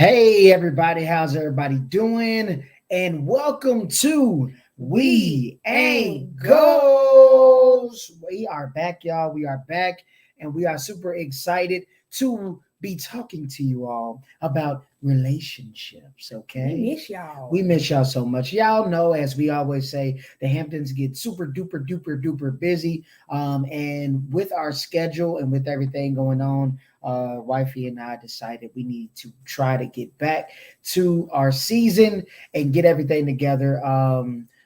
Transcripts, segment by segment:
Hey everybody, how's everybody doing? And welcome to We Ain't Goes. We are back, y'all. We are back, and we are super excited to be talking to you all about relationships. We Okay, miss y'all. we miss y'all so much. Y'all know, as we always say, the Hamptons get super duper busy. And with our schedule and with everything going on, wifey and I decided we need to try to get back to our season and get everything together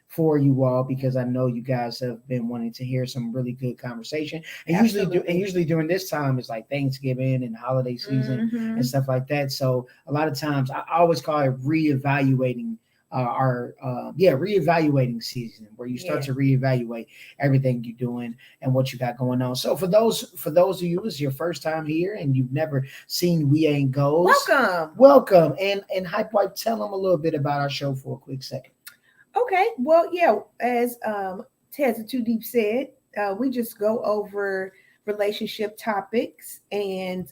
for you all, because I know you guys have been wanting to hear some really good conversation. And Absolutely. usually during this time it's like Thanksgiving and holiday season and Mhm. stuff like that. So a lot of times I always call it reevaluating our reevaluating season, where you start Yeah. to reevaluate everything you're doing and what you got going on. So for those of you, it's your first time here and you've never seen We Ain't Goes, Welcome. welcome. And Hype Wipe, tell them a little bit about our show for a quick second. Okay. Well, yeah. As Tez Too Deep said, we just go over relationship topics and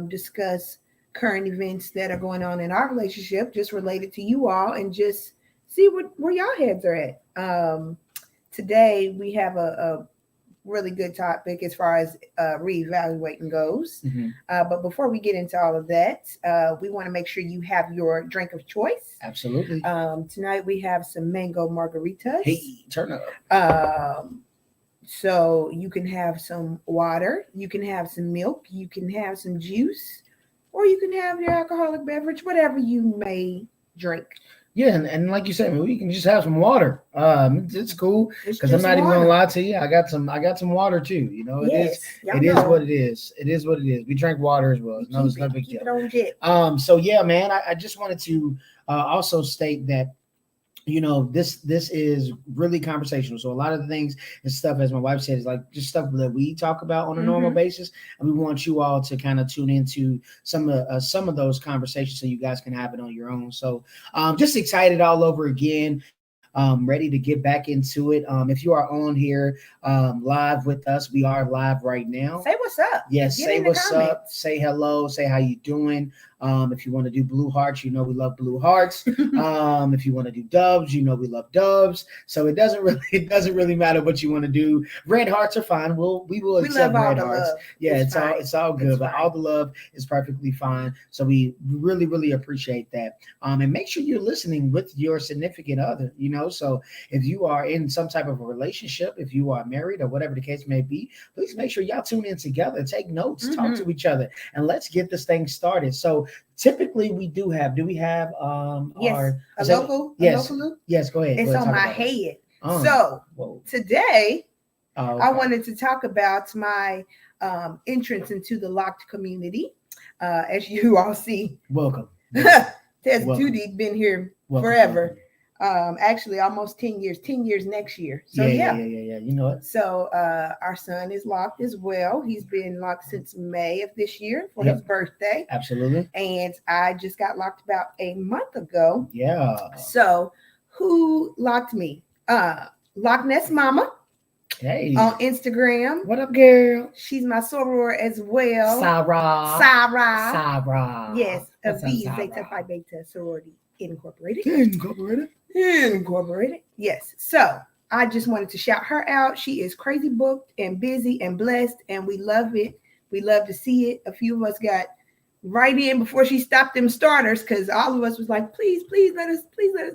discuss current events that are going on in our relationship, just related to you all, and just see where y'all heads are at. Today we have a really good topic as far as reevaluating goes. Mhm. But before we get into all of that, we want to make sure you have your drink of choice. Absolutely. Tonight we have some mango margaritas. Hey, turn up. So you can have some water, you can have some milk, you can have some juice, or you can have your alcoholic beverage, whatever you may drink. Yeah, and like you said, man, we can just have some water. It's cool, It's because I'm just not even gonna water. lie to you. I got some water too. You know, Yes, y'all it is what know. it is. It is what it is. We drink water as well. We No, keep it's no it, big keep deal. it on jet. So yeah, man, I just wanted to also state that, this is really conversational. So a lot of the things and stuff, as my wife said, is like just stuff that we talk about on a normal Mm-hmm. basis, and we want you all to kind of tune into some of those conversations so you guys can have it on your own. So just excited all over again. Ready to get back into it. If you are on here live with us, we are live right now. Say what's up. Yes, Get say in the what's up, comments. say hello, say how you doing. If you want to do blue hearts, you know we love blue hearts. If you want to do doves, you know we love doves. So it doesn't really matter what you want to do. Red hearts are fine. We will We love accept all red the hearts. love. Yeah, It's it's all fine. it's all It's good. But all fine. the love is perfectly fine. So we really appreciate that. And make sure you're listening with your significant other. So if you are in some type of a relationship, if you are married or whatever the case may be, please make sure y'all tune in together, take notes, talk Mm-hmm. to each other, and let's get this thing started. So typically do we have Yes, our a is that local, a yes, local loop. yes, go It's ahead, on talk my about it. head. Um So Whoa. today I Okay. wanted to talk about my entrance into the locked community. As you all see, Welcome. Tess Welcome. Judy been here Welcome. forever. Actually, almost 10 years. 10 years next year. So yeah. Yeah. You know it. So our son is locked as well. He's been locked since May of this year for his Yep. birthday, Absolutely. and I just got locked about a month ago. Yeah. So who locked me? Loch Ness Mama Hey. on Instagram. What up, girl? She's my soror as well. Sarah. Sarah. Sarah. Yes, What's of up, V Zeta Sarah? Phi Beta Sorority Incorporated. Incorporated. Incorporated. Yes. So I just wanted to shout her out. She is crazy booked and busy and blessed, and we love it. We love to see it. A few of us got right in before she stopped them starters, because all of us was like, please let us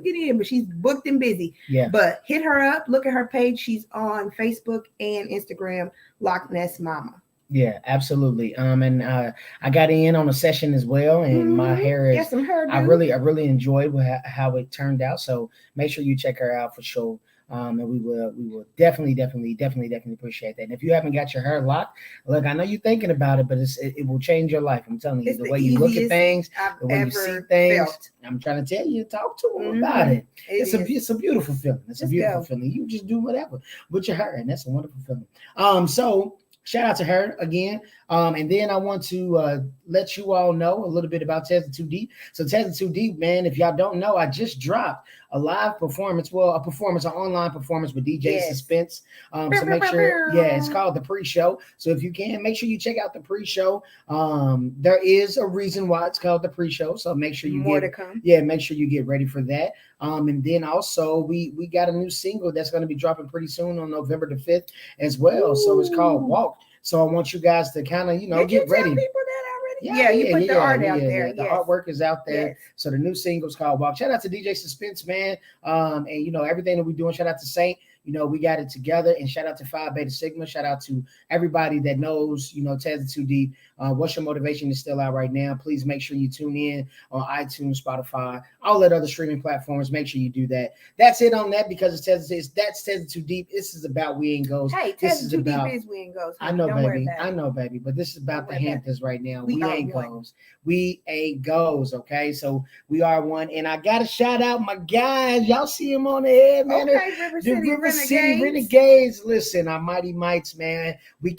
get in. But she's booked and busy. Yeah. But hit her up. Look at her page. She's on Facebook and Instagram, Loch Ness Mama. Yeah, absolutely. And I got in on a session as well, and my hair Yeah, is. some hairdo. I really enjoyed how it turned out. So make sure you check her out for sure. And we will definitely appreciate that. And if you haven't got your hair locked, look, I know you're thinking about it, but it will change your life. I'm telling you, It's the the way you look at easiest things, I've the way you see ever things. felt. I'm trying to tell you, talk to them about it. It is. It's a beautiful feeling. It's a Let's beautiful go. feeling. You just do whatever with your hair, and that's a wonderful feeling. So shout out to her again. And then I want to let you all know a little bit about Tesla 2 Deep. So Tesla 2 Deep, man, if y'all don't know, I just dropped a live performance, well, a performance, an online performance with DJ Yes. Suspense. So make sure, yeah, it's called the pre-show. So if you can, make sure you check out the pre-show. There is a reason why it's called the pre-show. So make sure you More to get, come. yeah, make sure you get ready for that. And then also we got a new single that's going to be dropping pretty soon on November the 5th as well. So it's called Ooh. Walk. So I want you guys to kind of, Did get you tell ready. people that already? Yeah, You put the art out there. yeah. The Yes. artwork is out there. Yes. So the new single's called Walk. Shout out to DJ Suspense, man. And everything that we're doing. Shout out to Saint. We got it together. And shout out to Phi Beta Sigma. Shout out to everybody that knows, Tesla 2 Deep. What's Your Motivation is still out right now. Please make sure you tune in on iTunes, Spotify, all that other streaming platforms. Make sure you do that. That's it on that because that's Tesla 2 Deep. This is about We Ain't Goes. Hey, This Tesla is 2 about, Deep is We Ain't Goes. I know, Don't worry baby. about it. I know, baby. But this is about Don't the worry about Hamptons right now. We We are ain't one. goes. We ain't goes. Okay. So we are one. And I got to shout out my guys. Y'all see them on the head, man. Okay, River The City River City Renegades. Renegades. Listen, our Mighty Mites, man. We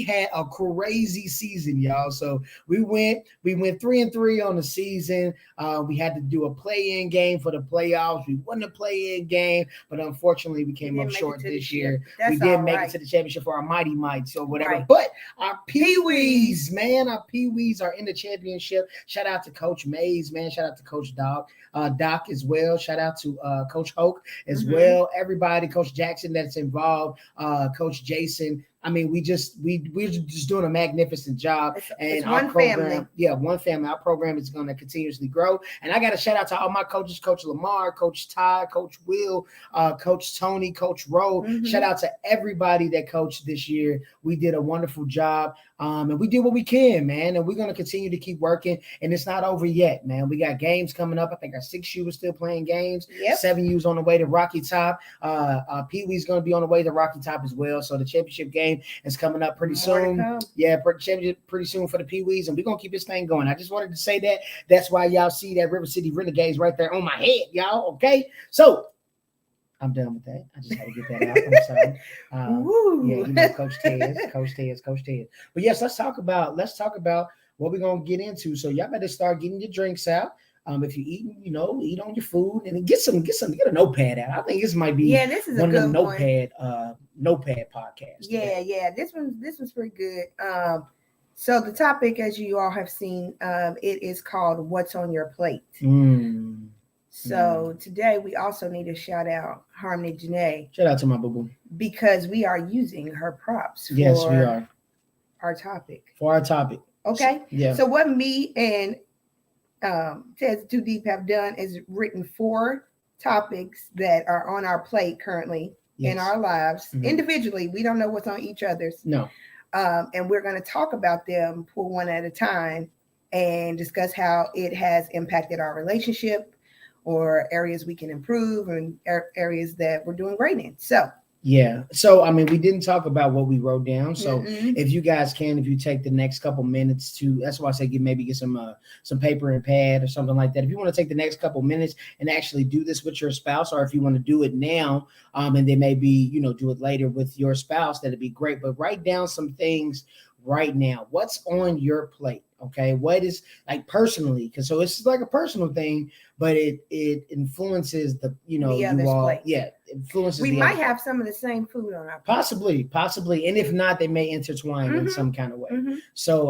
had a crazy season, y'all. So we went 3-3 on the season. We had to do a play-in game for the playoffs. We won the play-in game, but unfortunately we came up short this year. We did make it to the championship for our Mighty Mites or whatever. Right. But our Pee-wees, man, our Pee-wees are in the championship. Shout out to Coach Mays, man. Shout out to Coach Doc as well. Shout out to Coach Hoke as well. Everybody, Coach Jackson that's involved, Coach Jason. I mean, we're just doing a magnificent job. It's our one program, family. yeah, one family. Our program is going to continuously grow. And I got to shout out to all my coaches, Coach Lamar, Coach Ty, Coach Will, Coach Tony, Coach Rowe. Shout out to everybody that coached this year. We did a wonderful job. And we did what we can, man. And we're going to continue to keep working. And it's not over yet, man. We got games coming up. I think our 6U is still playing games. Yep. 7U's on the way to Rocky Top. Pee-wee's going to be on the way to Rocky Top as well. So the championship game is coming up pretty soon. Yeah, championship pretty soon for the Pee-wees. And we're going to keep this thing going. I just wanted to say that. That's why y'all see that River City Renegades right there on my head, y'all. Okay? So I'm done with that. I just had to get that out. I'm sorry. Yeah, Coach Ted. But yes, let's talk about what we're gonna get into. So y'all better start getting your drinks out. If you eat, eat on your food and then get a notepad out. I think this might be this is one a good of the notepad podcasts. Yeah. This one's pretty good. So the topic, as you all have seen, it is called "What's on Your Plate." So today we also need to shout out Harmony Janae. Shout out to my boo-boo. Because we are using her props for yes, we are. Our topic. For our topic. Okay. Yeah. So what me and Tesla 2 Deep have done is written 4 topics that are on our plate currently in our lives. Individually. We don't know what's on each other's. No. And we're going to talk about them for one at a time and discuss how it has impacted our relationship, or areas we can improve, and areas that we're doing great in. So I mean, we didn't talk about what we wrote down. So if you guys if you take the next couple minutes that's why I say get some paper and pad or something like that. If you want to take the next couple minutes and actually do this with your spouse, or if you want to do it now, and then maybe do it later with your spouse, that'd be great. But write down some things right now. What's on your plate? Okay, what is like personally? Because so it's like a personal thing, but it influences the you all plate. Influences. We might have some of the same food on our plate. Possibly, and if not, they may intertwine in some kind of way. So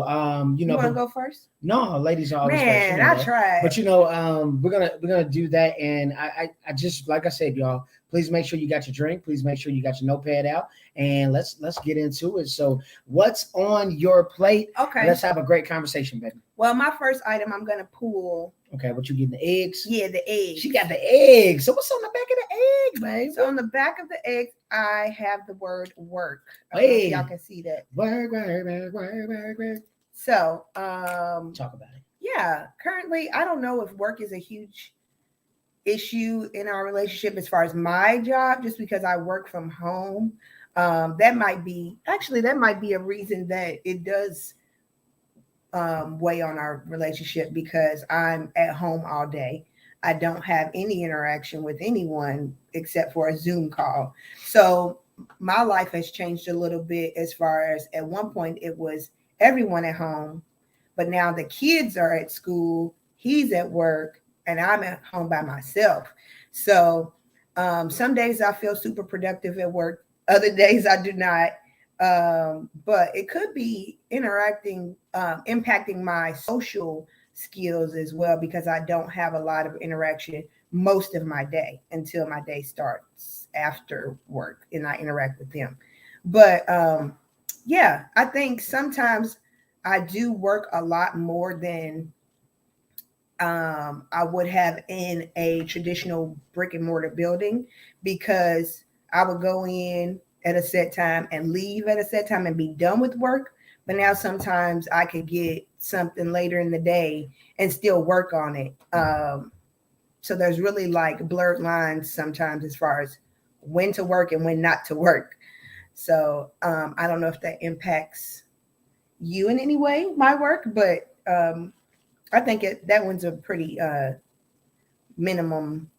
you want to go first? No, ladies are always first. Man, I tried. But we're gonna do that, and I just like I said, y'all. Please make sure you got your drink. Please make sure you got your notepad out, and let's get into it. So, what's on your plate? Okay, let's have a great conversation, baby. Well, my first item I'm gonna pull. Okay, what you getting? The eggs? Yeah, the eggs. She got the eggs. So what's on the back of the egg, baby? So on the back of the eggs, I have the word work. Hey, y'all can see that. Work. So talk about it. Yeah, currently I don't know if work is a huge issue in our relationship as far as my job, just because I work from home. That might be a reason that it does weigh on our relationship, because I'm at home all day. I don't have any interaction with anyone except for a Zoom call. So my life has changed a little bit, as far as at one point it was everyone at home. But now the kids are at school, he's at work, and I'm at home by myself. So some days I feel super productive at work, other days I do not. But it could be impacting my social skills as well because I don't have a lot of interaction most of my day until my day starts after work and I interact with them. But yeah, I think sometimes I do work a lot more than I would have in a traditional brick and mortar building because I would go in at a set time and leave at a set time and be done with work. But now sometimes I could get something later in the day and still work on it. So there's really like blurred lines sometimes as far as when to work and when not to work. So I don't know if that impacts you in any way, my work, but I think that one's a pretty minimum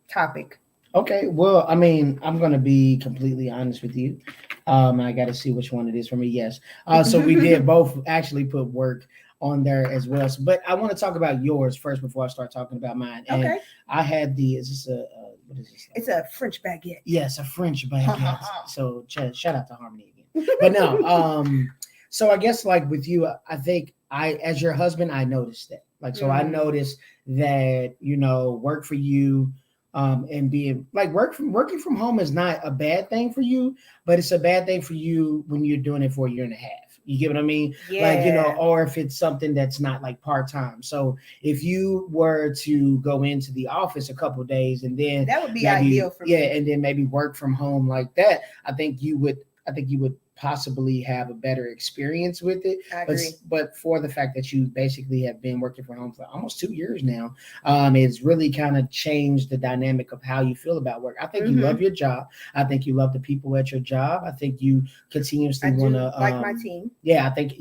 topic. Okay, well, I mean, I'm gonna be completely honest with you. I got to see which one it is for me. Yes, so we did both actually put work on there as well. So, but I want to talk about yours first before I start talking about mine. And Okay. I had the is this a what is this? It's a French baguette. Yes, a French baguette. So shout out to Harmony again. But no, so I guess like with you, I think I as your husband, I noticed that. Like so, I noticed that work for you and being like working from home is not a bad thing for you, but it's a bad thing for you when you're doing it for a year and a half. You get what I mean? Yeah. Like, or if it's something that's not like part-time. So if you were to go into the office a couple of days and then that would be ideal for me. Yeah, and then maybe work from home like that, I think you would possibly have a better experience with it. I agree. But for the fact that you basically have been working from home for almost 2 years now, it's really kind of changed the dynamic of how you feel about work. I think you love your job. I think you love the people at your job. I think you continuously want to like my team. Yeah, I think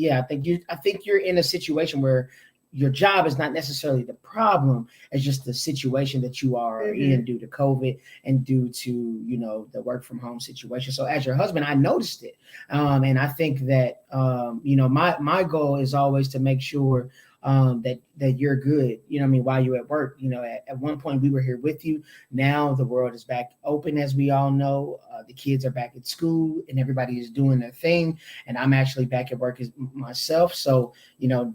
you're in a situation where your job is not necessarily the problem. It's just the situation that you are in due to COVID and due to, the work from home situation. So as your husband, I noticed it. And I think that, my goal is always to make sure that you're good, while you're at work. At one point we were here with you. Now the world is back open, as we all know. The kids are back at school and everybody is doing their thing. And I'm actually back at work as myself. So,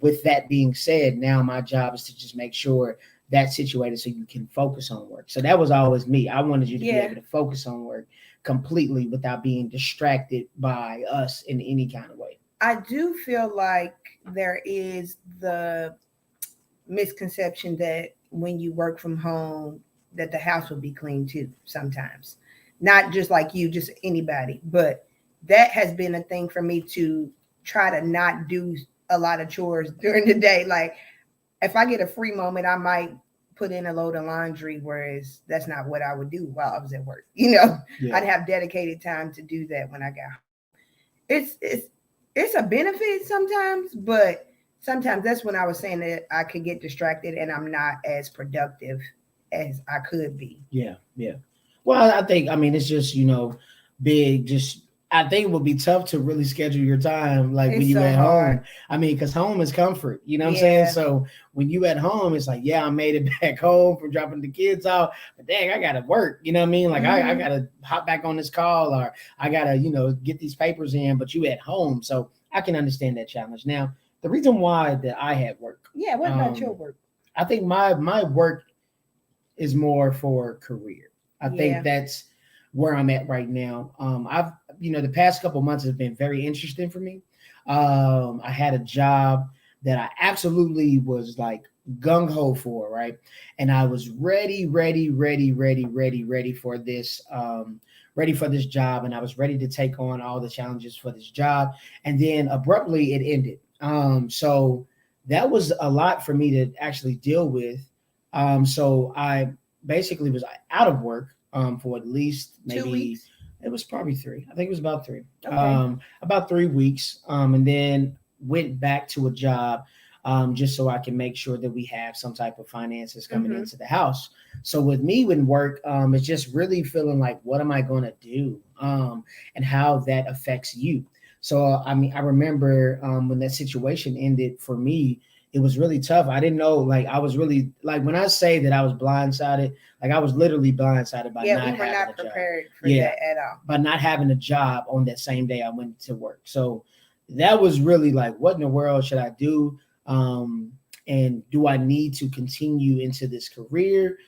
with that being said, now my job is to just make sure that's situated so you can focus on work. So that was always me. I wanted you to be able to focus on work completely without being distracted by us in any kind of way. I do feel like there is the misconception that when you work from home, that the house will be clean too sometimes. Not just like you, just anybody. But that has been a thing for me to try to not do a lot of chores during the day. Like if I get a free moment, I might put in a load of laundry, whereas that's not what I would do while I was at work. I'd have dedicated time to do that when I got home. It's a benefit sometimes, but sometimes that's when I was saying that I could get distracted and I'm not as productive as I could be. Yeah. Well, I think, it's just, I think it would be tough to really schedule your time like when you at home. Because home is comfort, you know what I'm saying? So when you at home, it's like, I made it back home from dropping the kids off, but dang, I got to work, you know what I mean? Like I got to hop back on this call or I got to, get these papers in, but you at home. So I can understand that challenge. Now, the reason why that I had work. Yeah. What about your work? I think my work is more for career. I think that's where I'm at right now. I've the past couple months has been very interesting for me. I had a job that I absolutely was like gung ho for, right? And I was ready for this, ready for this job, and I was ready to take on all the challenges for this job. And then abruptly it ended. So that was a lot for me to actually deal with. So I basically was out of work for at least maybe 2 weeks. It was probably 3. I think it was about 3. Okay. About 3 weeks. And then went back to a job just so I can make sure that we have some type of finances coming into the house. So with me when work, it's just really feeling like, what am I going to do? And how that affects you. So I mean, I remember when that situation ended for me, it was really tough. I didn't know, like I was really like when I say that I was blindsided, like I was literally blindsided by Yeah, we not were having not a job. prepared for Yeah, that at all. by not having a job on that same day I went to work. So that was really like, what in the world should I do? Um, and do I need to continue into this career?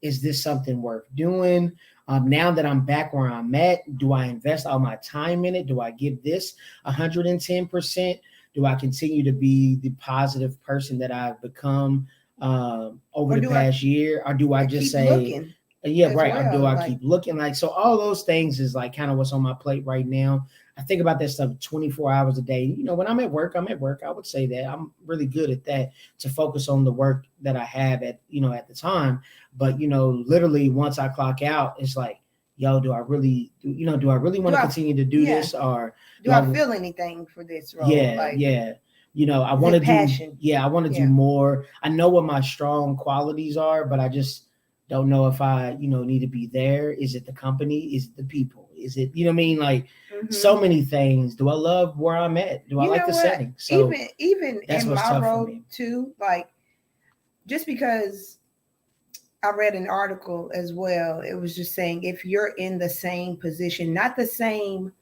Is this something worth doing? Now that I'm back where I'm at, do I invest all my time in it? Do I give this 110%? Do I continue to be the positive person that I've become over Or the do I past year? Or do I just keep say, looking yeah, as right. Or do well? I Like, keep looking? Like, so all those things is like kind of what's on my plate right now. I think about that stuff 24 hours a day. You know, when I'm at work, I'm at work. I would say that I'm really good at that, to focus on the work that I have at, at the time. But, literally once I clock out, it's like, yo, do I really do want to I, continue to do yeah, this? Or do do I I, feel anything for this role? yeah, Like, yeah. I is want to it do, passion? yeah, I want to do Yeah. more. I know what my strong qualities are, but I just don't know if I, need to be there. Is it the company? Is it the people? Is it, you know what I mean? Like Hmm. so many things. Do I love where I'm at? Do I You like know the what? setting? So Even that's in what's my tough for role me. too, like just because I read an article as well, it was just saying if you're in the same position, not the same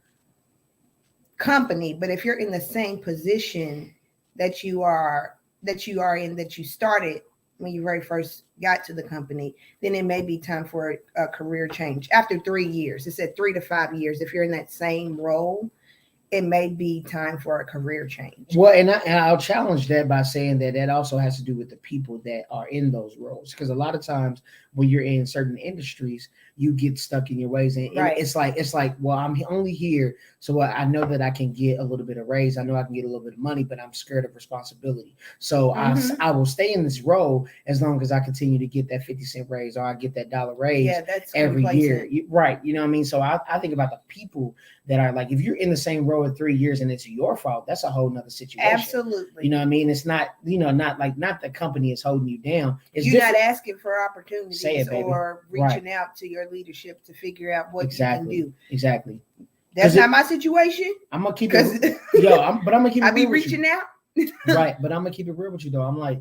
company, but if you're in the same position that you are that you started when you very first got to the company, then it may be time for a career change after 3 years. It said 3 to 5 years. If you're in that same role, it may be time for a career change. Well, and I'll challenge that by saying that that also has to do with the people that are in those roles. Because a lot of times when you're in certain industries, you get stuck in your ways, and Right. it's like, well, I'm only here, so I know that I can get a little bit of raise. I know I can get a little bit of money, but I'm scared of responsibility. So Mm-hmm. I will stay in this role as long as I continue to get that 50 cent raise, or I get that dollar raise Yeah, that's every year. complacent. Right? You know what I mean? So I think about the people that are like, if you're in the same role at 3 years and it's your fault, that's a whole nother situation. You Absolutely. know what I mean? It's not, not the company is holding you down. It's You're not different. asking for Say opportunities it, baby. or Right. reaching out to your leadership to figure out what you can Exactly. do. Exactly. That's Because not my situation I'm gonna keep it, because yo. But I'm gonna keep I it be real with you. reaching out. Right. But I'm gonna keep it real with you though. I'm like,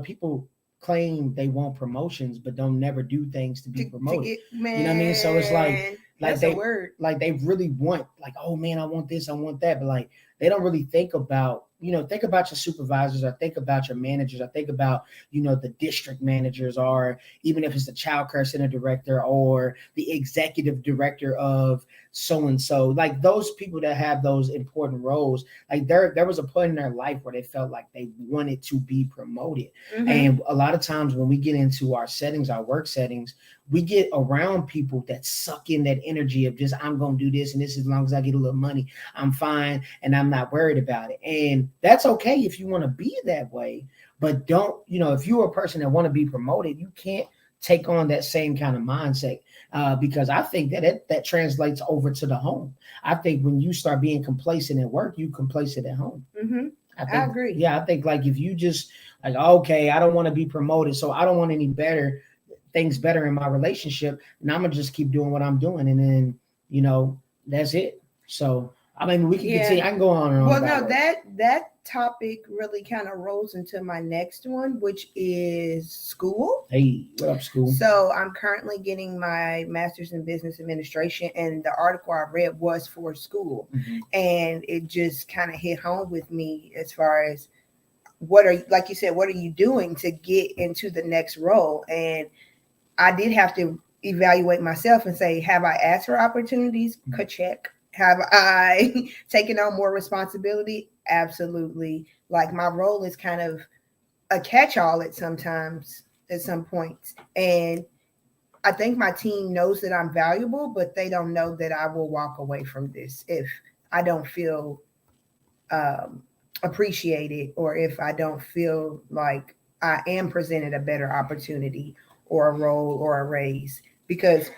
people claim they want promotions, but don't never do things to be To promoted. get, You know what I mean? So it's man, like that's a they word. they really want, like, oh man, I want this, I want that, but like they don't really think about, think about your supervisors, or think about your managers, or think about, the district managers, or even if it's the child care center director or the executive director of so and so, like those people that have those important roles. Like there was a point in their life where they felt like they wanted to be promoted. Mm-hmm. And a lot of times when we get into our settings, our work settings, we get around people that suck in that energy of just, I'm gonna do this and this, as long as I get a little money, I'm fine and I'm not worried about it. And that's okay if you want to be that way, but don't, if you're a person that want to be promoted, you can't take on that same kind of mindset, because I think that translates over to the home. I think when you start being complacent at work, you complacent at home. Mm-hmm. I I think, agree. yeah, I think like if you just like, okay, I don't want to be promoted, so I don't want any better things better in my relationship, and I'm gonna just keep doing what I'm doing, and then that's it. So I mean, we can Yeah. continue. I can go on and on Well, about no, work. that topic really kind of rolls into my next one, which is school. Hey, what up, school? So I'm currently getting my master's in business administration, and the article I read was for school, Mm-hmm. and it just kind of hit home with me as far as what are, like you said, what are you doing to get into the next role? And I did have to evaluate myself and say, have I asked for opportunities? Check. Have I taken on more responsibility? Absolutely. Like my role is kind of a catch-all at some points. And I think my team knows that I'm valuable, but they don't know that I will walk away from this if I don't feel um, appreciated, or if I don't feel like I am presented a better opportunity or a role or a raise. Because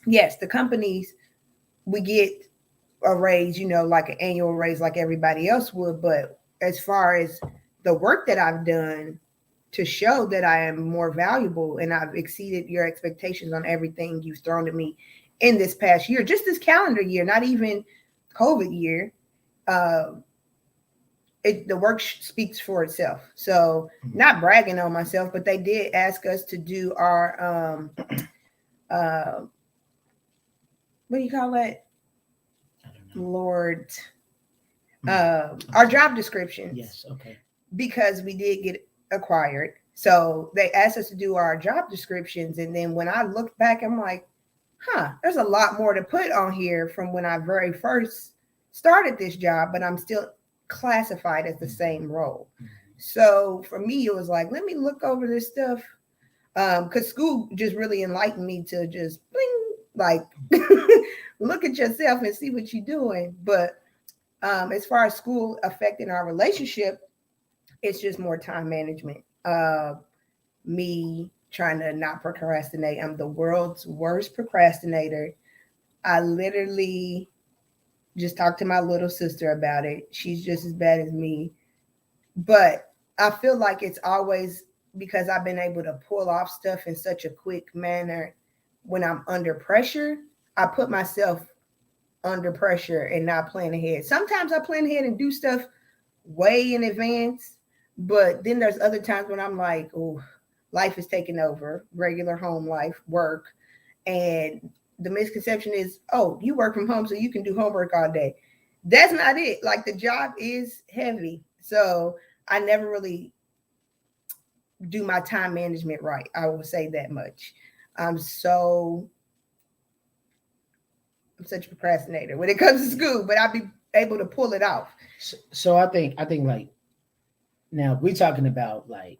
yes, the companies, we get a raise, like an annual raise like everybody else would, but as far as the work that I've done to show that I am more valuable and I've exceeded your expectations on everything you've thrown at me in this past year, just this calendar year, not even COVID year, uh, the work speaks for itself. So, not bragging on myself, but they did ask us to do our uh, what do you call it? Lord, our job descriptions. Yes. Okay. Because we did get acquired. So they asked us to do our job descriptions. And then when I looked back, I'm like, there's a lot more to put on here from when I very first started this job, but I'm still classified as the same role. So for me, it was like, let me look over this stuff. Because school just really enlightened me to just bling, like look at yourself and see what you're doing. But as far as school affecting our relationship, it's just more time management. Me trying to not procrastinate. I'm the world's worst procrastinator. I literally just talked to my little sister about it. She's just as bad as me. But I feel like it's always because I've been able to pull off stuff in such a quick manner. When I'm under pressure, I put myself under pressure and not plan ahead. Sometimes I plan ahead and do stuff way in advance, but then there's other times when I'm like, oh, life is taking over, regular home life, work. And the misconception is, oh, you work from home so you can do homework all day. That's not it. Like the job is heavy. So I never really do my time management right. I will say that much. I'm such a procrastinator when it comes to school, but I'll be able to pull it off. So I think like now we're talking about like,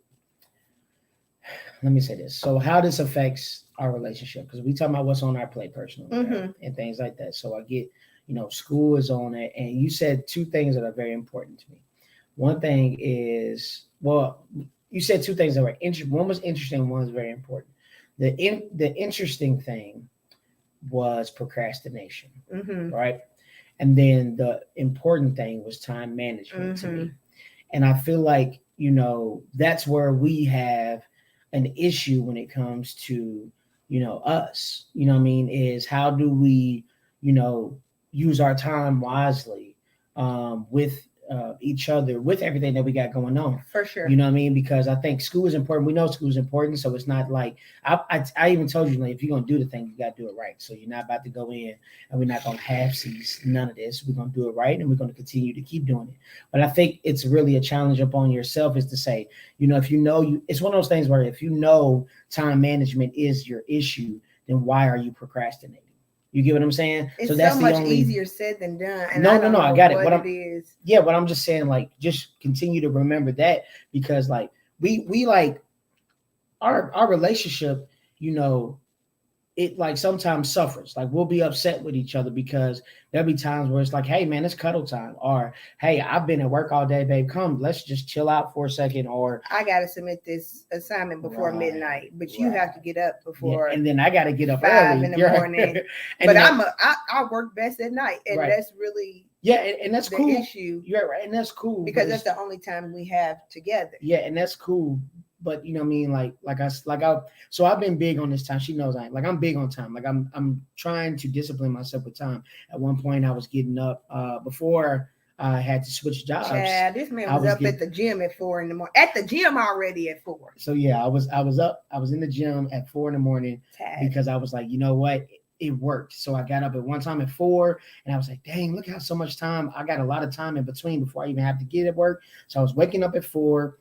let me say this. So how this affects our relationship, because we talking about what's on our plate personally, right? And things like that. So I get, school is on it, and you said two things that are very important to me. One thing is, well, you said two things that were interesting. One was interesting, one was very important. The interesting thing was procrastination, right? And then the important thing was time management to me. And I feel like, that's where we have an issue when it comes to, us, is how do we, use our time wisely with each other, with everything that we got going on. For sure. Because I think school is important. We know school is important. So it's not like, I even told you, like, if you're going to do the thing, you got to do it right. So you're not about to go in and we're not going to half-seize none of this. We're going to do it right. And we're going to continue to keep doing it. But I think it's really a challenge upon yourself is to say, if it's one of those things where if time management is your issue, then why are you procrastinating? You get what I'm saying? It's so that's so much easier said than done. And no, I got it. What it is. Yeah, but I'm just saying, like, just continue to remember that, because like we like our relationship, it like sometimes suffers. Like we'll be upset with each other because there'll be times where it's like, hey man, it's cuddle time, or hey, I've been at work all day, babe, come, let's just chill out for a second, or I gotta submit this assignment before midnight, but you have to get up before, and then I gotta get up 5 early in the morning. But I work best at night, and that's really and that's the cool issue. You're right, and that's cool because that's the only time we have together. Yeah, and that's cool. But you know what I mean, so I've been big on this time. She knows I'm big on time. Like I'm trying to discipline myself with time. At one point, I was getting up before I had to switch jobs. Yeah, this man was up at the gym at 4 a.m. At the gym already at 4. So yeah, I was up. I was in the gym at 4 a.m. because I was like, you know what, it worked. So I got up at one time at 4, and I was like, dang, look how so much time I got. A lot of time in between before I even have to get at work. So I was waking up at 4.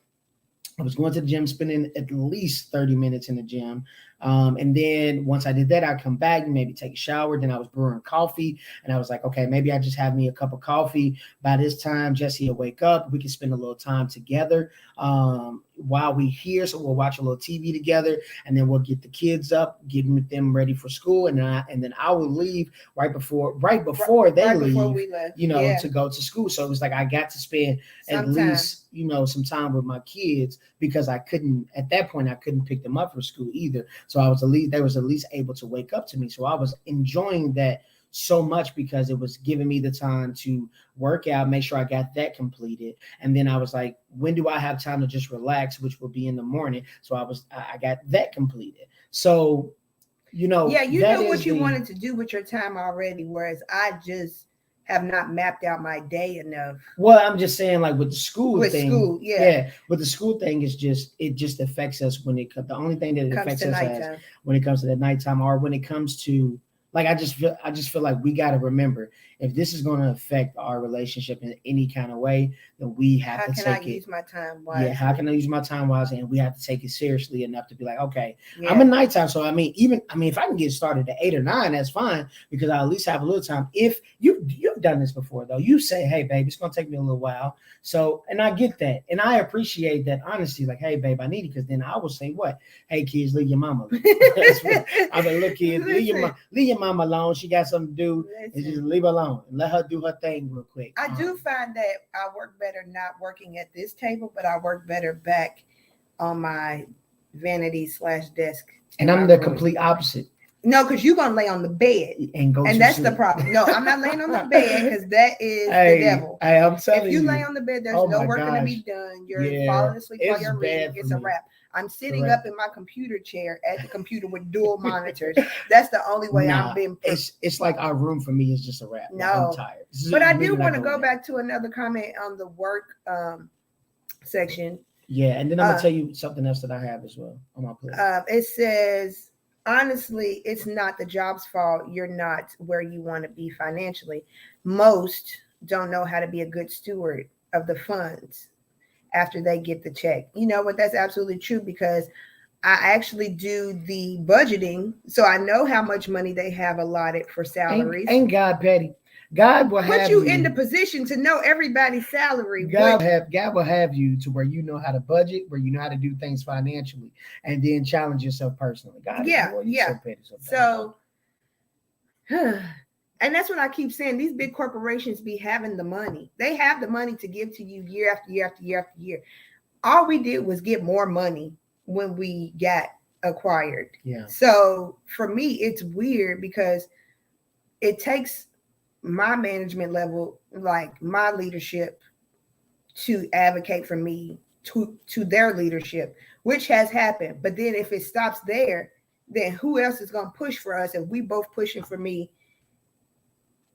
I was going to the gym, spending at least 30 minutes in the gym. And then once I did that, I'd come back and maybe take a shower. Then I was brewing coffee, and I was like, okay, maybe I just have me a cup of coffee. By this time, Jesse will wake up. We can spend a little time together while we here. So we'll watch a little TV together, and then we'll get the kids up, get them ready for school. And then I will leave right before they leave, to go to school. So it was like, I got to spend at least, some time with my kids, because I couldn't, at that point, I couldn't pick them up for school either. So they was at least able to wake up to me. So I was enjoying that so much because it was giving me the time to work out, make sure I got that completed. And then I was like, when do I have time to just relax, which will be in the morning. So I got that completed. So, yeah, you knew what you wanted to do with your time already. Whereas I just have not mapped out my day enough. Well, I'm just saying, like with the school With thing, school, yeah. with the school thing is just it just affects us when it comes. The only thing that it Comes affects to us as nighttime. when it comes to the nighttime, or when it comes to like I just feel like we got to remember if this is going to affect our relationship in any kind of way, then we have How to can I take it. use my time Yeah, how wisely? can I use my time wisely? And we have to take it seriously enough to be like, okay, I'm a Yeah. nighttime, so I mean, if I can get started at 8 or 9, that's fine because I at least have a little time. If you've done this before though, you say, hey babe, it's gonna take me a little while. So, and I get that, and I appreciate that honesty. Like, hey babe, I need it because then I will say, what? Hey kids, leave your mama alone. That's what I mean. Look, kids, Listen, leave your mama alone. She got something to do, and just listen. leave her alone and let her do her thing real quick. I do find that I work better not working at this table, but I work better back on my vanity slash desk And in my I'm the room. complete opposite. No, because you're gonna lay on the bed. And go And to that's the sleep. problem. No, I'm not laying on the bed because that is the Hey, devil. hey, I'm If telling you lay you. on the bed, there's Oh no my work going to be gosh. done. You're Yeah, falling asleep while it's you're reading. bad for It's a me. wrap. I'm sitting Correct. up in my computer chair at the computer with dual monitors. That's the only way I'm Nah, being. it's like our room for me is just a wrap. Like I'm No, tired. This is but I do really not want to going go there. back to another comment on the work section. Yeah, and then I'm gonna Uh, tell you something else that I have as well on my plate. it says, honestly, it's not the job's fault. You're not where you want to be financially. Most don't know how to be a good steward of the funds after they get the check. You know what? That's absolutely true because I actually do the budgeting. So I know how much money they have allotted for salaries. Ain't God petty? God will Put have you in you. the position to know everybody's salary, what God will have you to where you know how to budget, where you know how to do things financially, and then challenge yourself personally. God, yeah, boy, you yeah. so petty sometimes. So and that's what I keep saying. These big corporations be having the money. They have the money to give to you year after year after year after year. All we did was get more money when we got acquired. Yeah. So for me, it's weird because it takes my management level, like my leadership, to advocate for me to their leadership, which has happened. But then if it stops there, then who else is going to push for us? If we both pushing for me,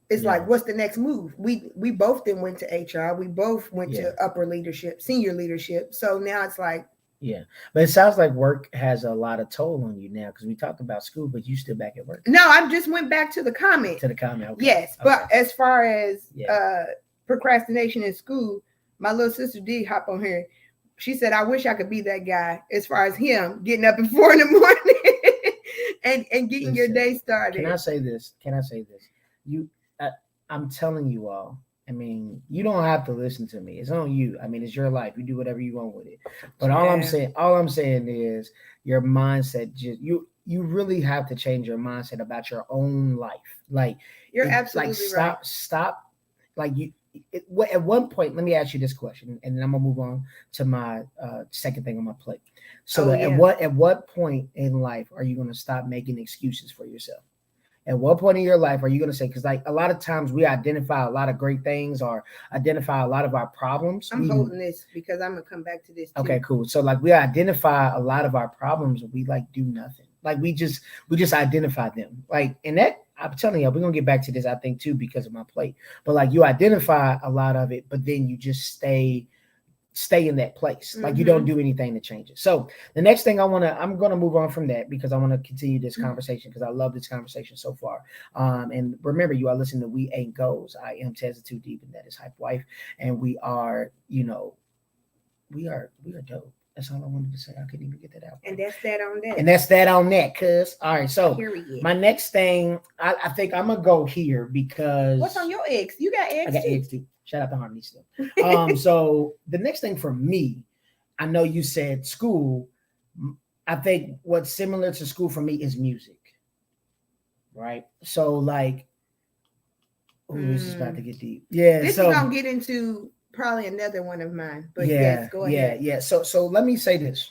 it's Yeah. like, what's the next move? We both then went to HR. We both went Yeah. to upper leadership, senior leadership. So now it's like, Yeah, but it sounds like work has a lot of toll on you now because we talked about school, but you still back at work. no, I just went back to the comment. To the comment, okay. Yes, but Okay. as far as Yeah. procrastination in school, my little sister did hop on here. She said, "I wish I could be that guy." As far as him getting up at 4 in the morning and getting your Listen, day started. Can I say this? Can I say this? You, I'm telling you all. I mean, you don't have to listen to me. It's on you. I mean, it's your life. You do whatever you want with it. But all I'm saying is your mindset. Just you really have to change your mindset about your own life. Like you're absolutely right. Stop. Like at one point, let me ask you this question, and then I'm gonna move on to my second thing on my plate. So at what point in life are you gonna stop making excuses for yourself? At what point in your life are you going to say, because like a lot of times we identify a lot of great things or identify a lot of our problems. I'm holding this because I'm going to come back to this too. Okay, cool. So like we identify a lot of our problems and we like do nothing. Like we just identify them. Like, and that, I'm telling you, we're going to get back to this, I think too, because of my plate. But like you identify a lot of it, but then you just stay in that place. Like you don't do anything to change it. So the next thing I'm going to move on from that because I want to continue this conversation because I love this conversation so far. And remember, you are listening to We Ain't Goals. I am Tezza Too Deep, and that is Hype Wife. And we are, we are dope. That's all I wanted to say. I couldn't even get that out. And that's that on that. And that's that on that, cuz. All right. So Period. My next thing, I think I'm gonna go here because what's on your eggs? You got eggs? I got eggs too. Shout out to Harmony still. So the next thing for me, I know you said school. I think what's similar to school for me is music. Right. So like, this is about to get deep. Yeah. This is gonna get into probably another one of mine. But yes, go ahead. Yeah. So let me say this.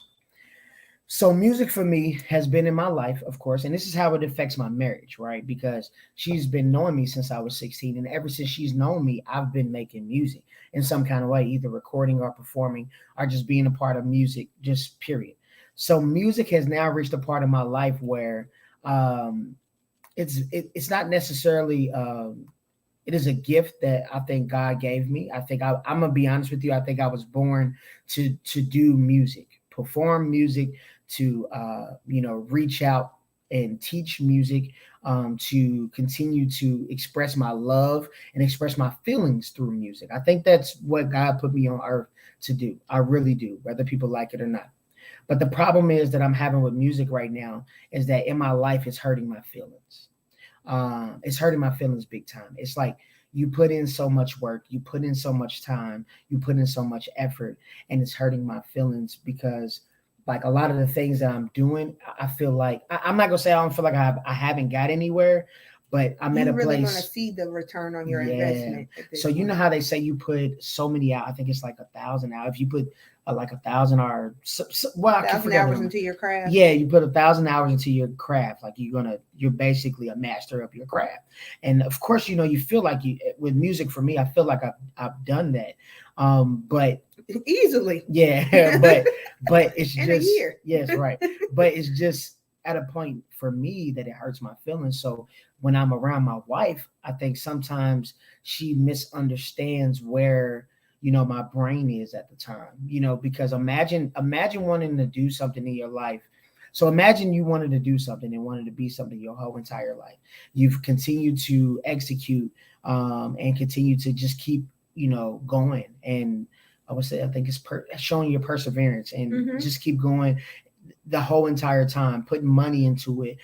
So music for me has been in my life, of course, and this is how it affects my marriage, right? Because she's been knowing me since I was 16, and ever since she's known me, I've been making music in some kind of way, either recording or performing or just being a part of music, just period. So music has now reached a part of my life where it's not necessarily It is a gift that I think God gave me. I think I'm gonna be honest with you. I think I was born to do music, perform music, to reach out and teach music, to continue to express my love and express my feelings through music. I think that's what God put me on earth to do. I really do, whether people like it or not. But the problem is that I'm having with music right now is that in my life it's hurting my feelings. It's hurting my feelings big time. It's like you put in so much work, you put in so much time, you put in so much effort, and it's hurting my feelings because, like, a lot of the things that I'm doing, I feel like I'm not gonna say I don't feel like I haven't got anywhere, but I'm at You a really want to place. see the return on your Yeah. investment at this So you know point. how they say you put so many out. I think it's like 1,000 out. If you put like 1,000 or well, I can 1,000 forget the hours number. into your craft. Yeah, you put 1,000 hours into your craft. Like you're basically a master of your craft. And of course, you feel like you with music. For me, I feel like I've done that. But Easily. yeah, but it's In a just year. yes, right. But it's just at a point for me that it hurts my feelings. So when I'm around my wife, I think sometimes she misunderstands where my brain is at the time. Because imagine wanting to do something in your life. So imagine you wanted to do something and wanted to be something your whole entire life. You've continued to execute, and continue to just keep going. And I would say I think it's showing your perseverance and Mm-hmm. just keep going the whole entire time, putting money into it,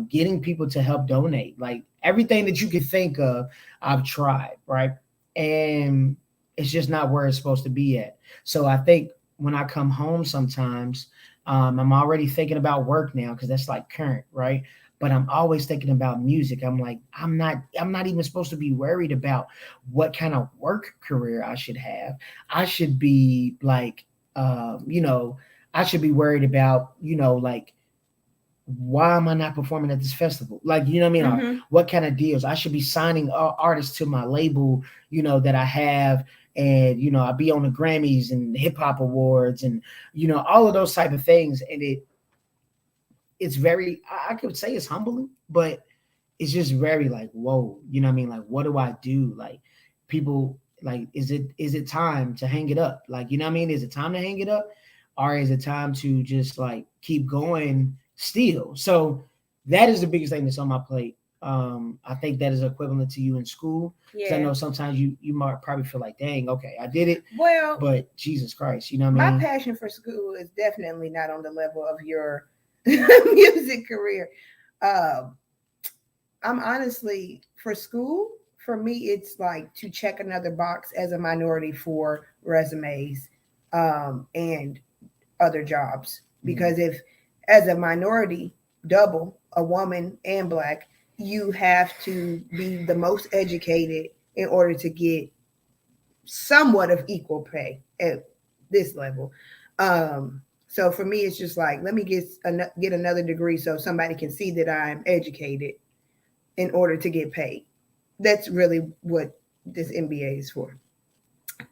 getting people to help donate, like everything that you could think of. I've tried, right? And it's just not where it's supposed to be at. So I think when I come home sometimes, I'm already thinking about work now because that's like current, right? But I'm always thinking about music. I'm like, I'm not even supposed to be worried about what kind of work career I should have. I should be like, I should be worried about, like, why am I not performing at this festival? Like, you know what I mean? Or Mm-hmm. what kind of deals? I should be signing artists to my label, that I have. And, I'll be on the Grammys and hip hop awards and, all of those type of things. And it's very, I could say it's humbling, but it's just very like, whoa, you know what I mean? Like, what do I do? Like, people, like, is it time to hang it up? Like, you know what I mean? Is it time to hang it up? Or is it time to just like keep going still? So that is the biggest thing that's on my plate. I think that is equivalent to you in school. Because I Yeah. know sometimes you might probably feel like, dang, okay, I did it, Well, but Jesus Christ, you know what I my mean? passion for school is definitely not on the level of your music career. Um, I'm honestly for school. For me, it's like to check another box as a minority for resumes, and other jobs. Mm. Because if, as a minority, double a woman and black, you have to be the most educated in order to get somewhat of equal pay at this level. So for me, it's just like, let me get another degree so somebody can see that I'm educated in order to get paid. That's really what this MBA is for,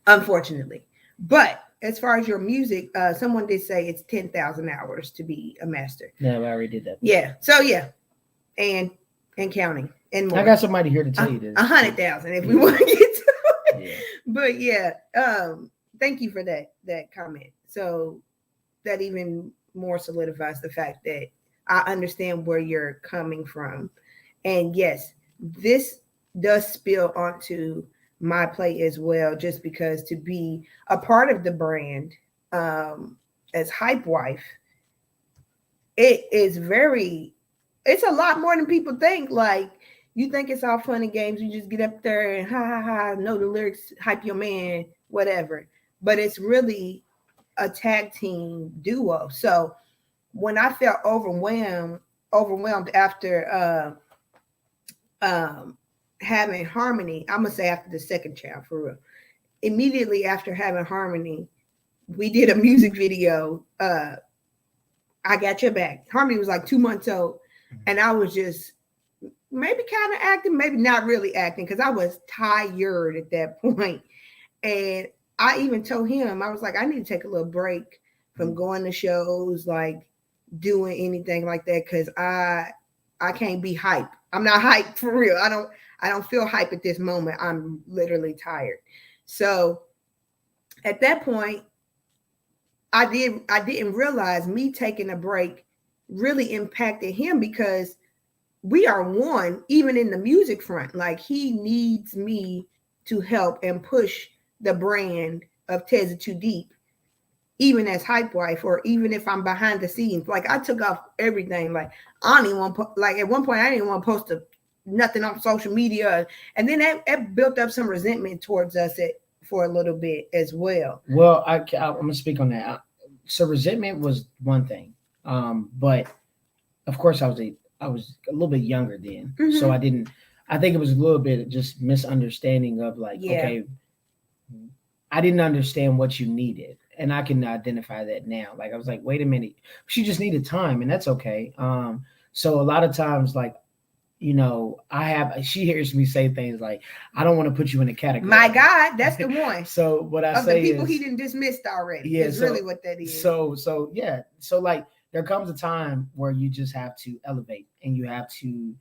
unfortunately. But as far as your music, someone did say it's 10,000 hours to be a master. Yeah, I already did that. Yeah. So yeah, and and counting and I more. got somebody here to tell you this. 100,000 if we Yeah. want to get to it. Yeah. But yeah, thank you for that comment. So that even more solidifies the fact that I understand where you're coming from. And yes, this does spill onto my plate as well, just because to be a part of the brand, as Hype Wife, it is very, it's a lot more than people think. Like, you think it's all fun and games, you just get up there and ha ha ha, know the lyrics, hype your man, whatever. But it's really a tag team duo. So when I felt overwhelmed after having Harmony, I'm gonna say after the second child, for real. Immediately after having Harmony, we did a music video. I Got Your Back. Harmony was like 2 months old, and I was just maybe kind of acting, maybe not really acting, because I was tired at that point. And I even told him, I was like, I need to take a little break from going to shows, like doing anything like that, because I can't be hype. I'm not hype for real. I don't feel hype at this moment. I'm literally tired. So at that point, I didn't realize me taking a break really impacted him because we are one, even in the music front. Like he needs me to help and push the brand of Tezza Too Deep, even as hype wife, or even if I'm behind the scenes. Like I took off everything. Like I don't even want like at one point I didn't want to post nothing on social media, and then that built up some resentment towards us for a little bit as well. Well, I'm gonna speak on that. So resentment was one thing, but of course I was a little bit younger then, so Mhm. I didn't. I think it was a little bit of just misunderstanding of like, Yeah. okay, I didn't understand what you needed, and I can identify that now. Like I was like, wait a minute, she just needed time, and that's okay. So a lot of times, like she hears me say things like, I don't want to put you in a My category. God, that's the one So what I of the say people he is, didn't dismissed already. yeah, Is really what that is. so yeah. So like there comes a time where you just have to elevate and you have to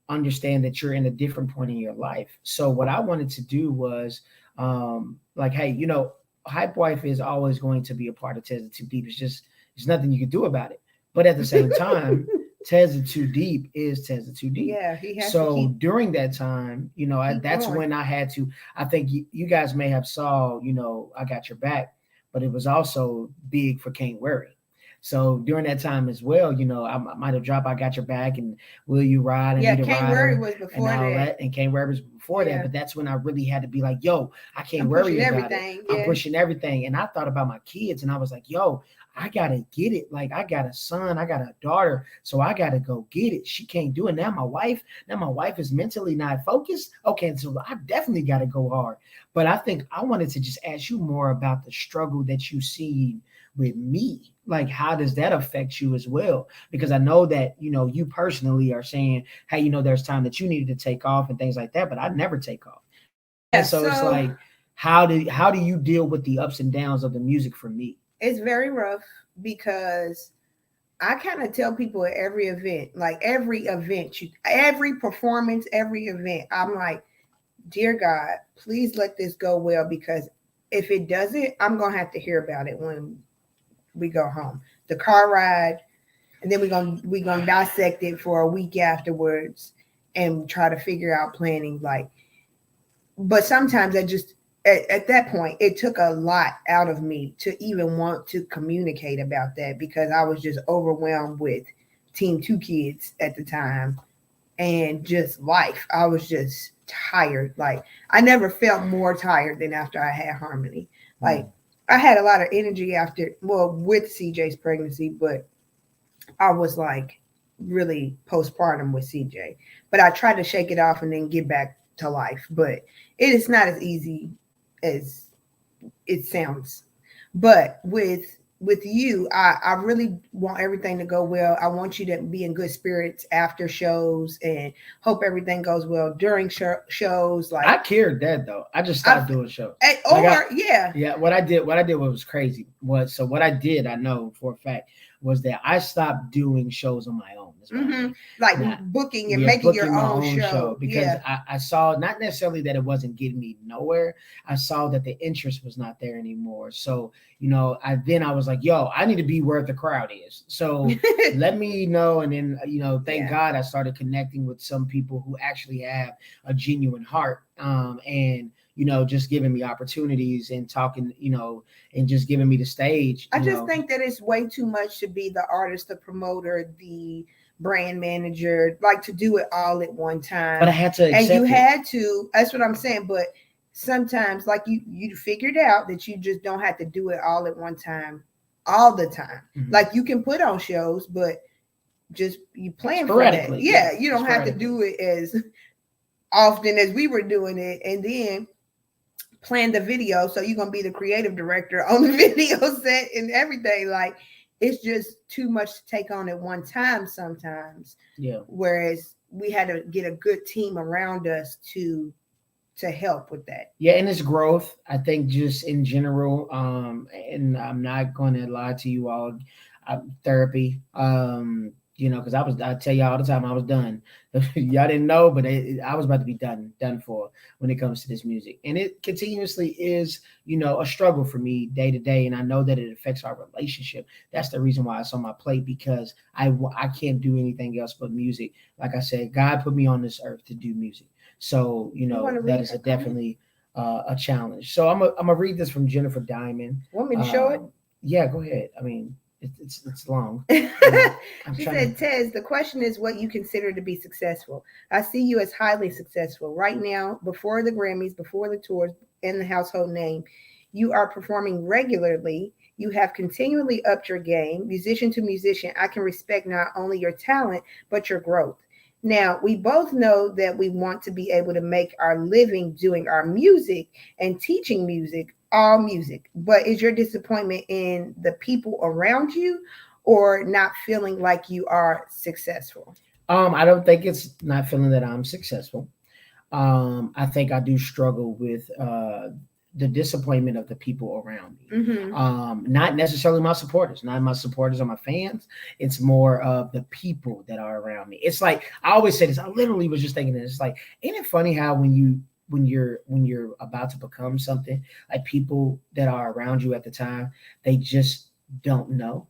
understand that you're in a different point in your life. So what I wanted to do was like, hey, Hype Wife is always going to be a part of Tezza Too Deep. It's just there's nothing you can do about it. But at the same time, Tezza Too Deep is Tezza Too Deep. Yeah, he has to So keep during that time, that's going. when I had to. I think you guys may have saw, I Got Your Back, but it was also big for Can't Worry. So during that time as well, I might have dropped I Got Your Back and Will You Ride? I Yeah, Need a Can't Worry Rider was and before all that. that. And Can't Worry was before that. Yeah. But that's when I really had to be like, yo, I can't I'm worry pushing about it. everything. I'm Yeah. pushing everything. And I thought about my kids and I was like, yo, I gotta get it. Like I got a son, I got a daughter, so I gotta go get it. She can't do it. Now my wife is mentally not focused. Okay, so I definitely gotta go hard. But I think I wanted to just ask you more about the struggle that you see with me. Like, how does that affect you as well? Because I know that, you personally are saying, hey, there's time that you needed to take off and things like that, but I never take off. Yeah. And so it's So like, how do you deal with the ups and downs of the music for me? it's very rough because I kind of tell people at every event, like every performance, every event, I'm like, dear God, please let this go well because if it doesn't, I'm gonna have to hear about it when we go home. The car ride, and then we're gonna dissect it for a week afterwards and try to figure out planning. Like, but sometimes I just at that point it took a lot out of me to even want to communicate about that because I was just overwhelmed with Team Two Kids at the time and just life. I was just tired. Like I never felt more tired than after I had Harmony. Like I had a lot of energy after, well, with CJ's pregnancy, but I was like really postpartum with CJ. But I tried to shake it off and then get back to life. But it is not as easy as it sounds. But with you, I really want everything to go well. I want you to be in good spirits after shows and hope everything goes well during shows. Like I cared that though. I just stopped doing shows. Yeah. Yeah, what was crazy was, so what I did, I know for a fact, was that I stopped doing shows on my own. Mm-hmm. Like now, booking and making your own show. Because yeah. I saw not necessarily that it wasn't getting me nowhere. I saw that the interest was not there anymore. So, I was like, yo, I need to be where the crowd is. So let me know. And then, thank God I started connecting with some people who actually have a genuine heart. And just giving me opportunities and talking, and just giving me the stage. I just think that it's way too much to be the artist, the promoter, the brand manager, like to do it all at one time. But I had to accept and you had to, that's what I'm saying. But sometimes like you figured out that you just don't have to do it all at one time, all the time. Mm-hmm. Like you can put on shows, but just you plan for that. Yeah, you don't have to do it as often as we were doing it. And then plan the video, so you're gonna be the creative director on the video set and everything. Like it's just too much to take on at one time sometimes. Yeah. Whereas we had to get a good team around us to help with that. Yeah, and it's growth. I think just in general, and I'm not going to lie to you all, therapy, Because I tell y'all all the time I was done. Y'all didn't know, but I was about to be done for when it comes to this music, and it continuously is, a struggle for me day to day, and I know that it affects our relationship. That's the reason why it's on my plate, because I can't do anything else but music. Like I said, God put me on this earth to do music, so that is definitely a challenge. So I'm gonna read this from Jennifer Diamond. Want me to show it? Yeah, go ahead. I mean, it's long. She said, Tez, the question is what you consider to be successful. I see you as highly successful. Right now, before the Grammys, before the tours, and the household name, you are performing regularly. You have continually upped your game. Musician to musician, I can respect not only your talent, but your growth. Now, we both know that we want to be able to make our living doing our music and teaching music, all music. But is your disappointment in the people around you or not feeling like you are successful? I don't think it's not feeling that I'm successful. I think I do struggle with the disappointment of the people around me. Not necessarily my supporters, not my supporters or my fans. It's more of the people that are around me. It's like I always say this. I literally was just thinking this. It's like, ain't it funny how when you're about to become something, like people that are around you at the time, they just don't know.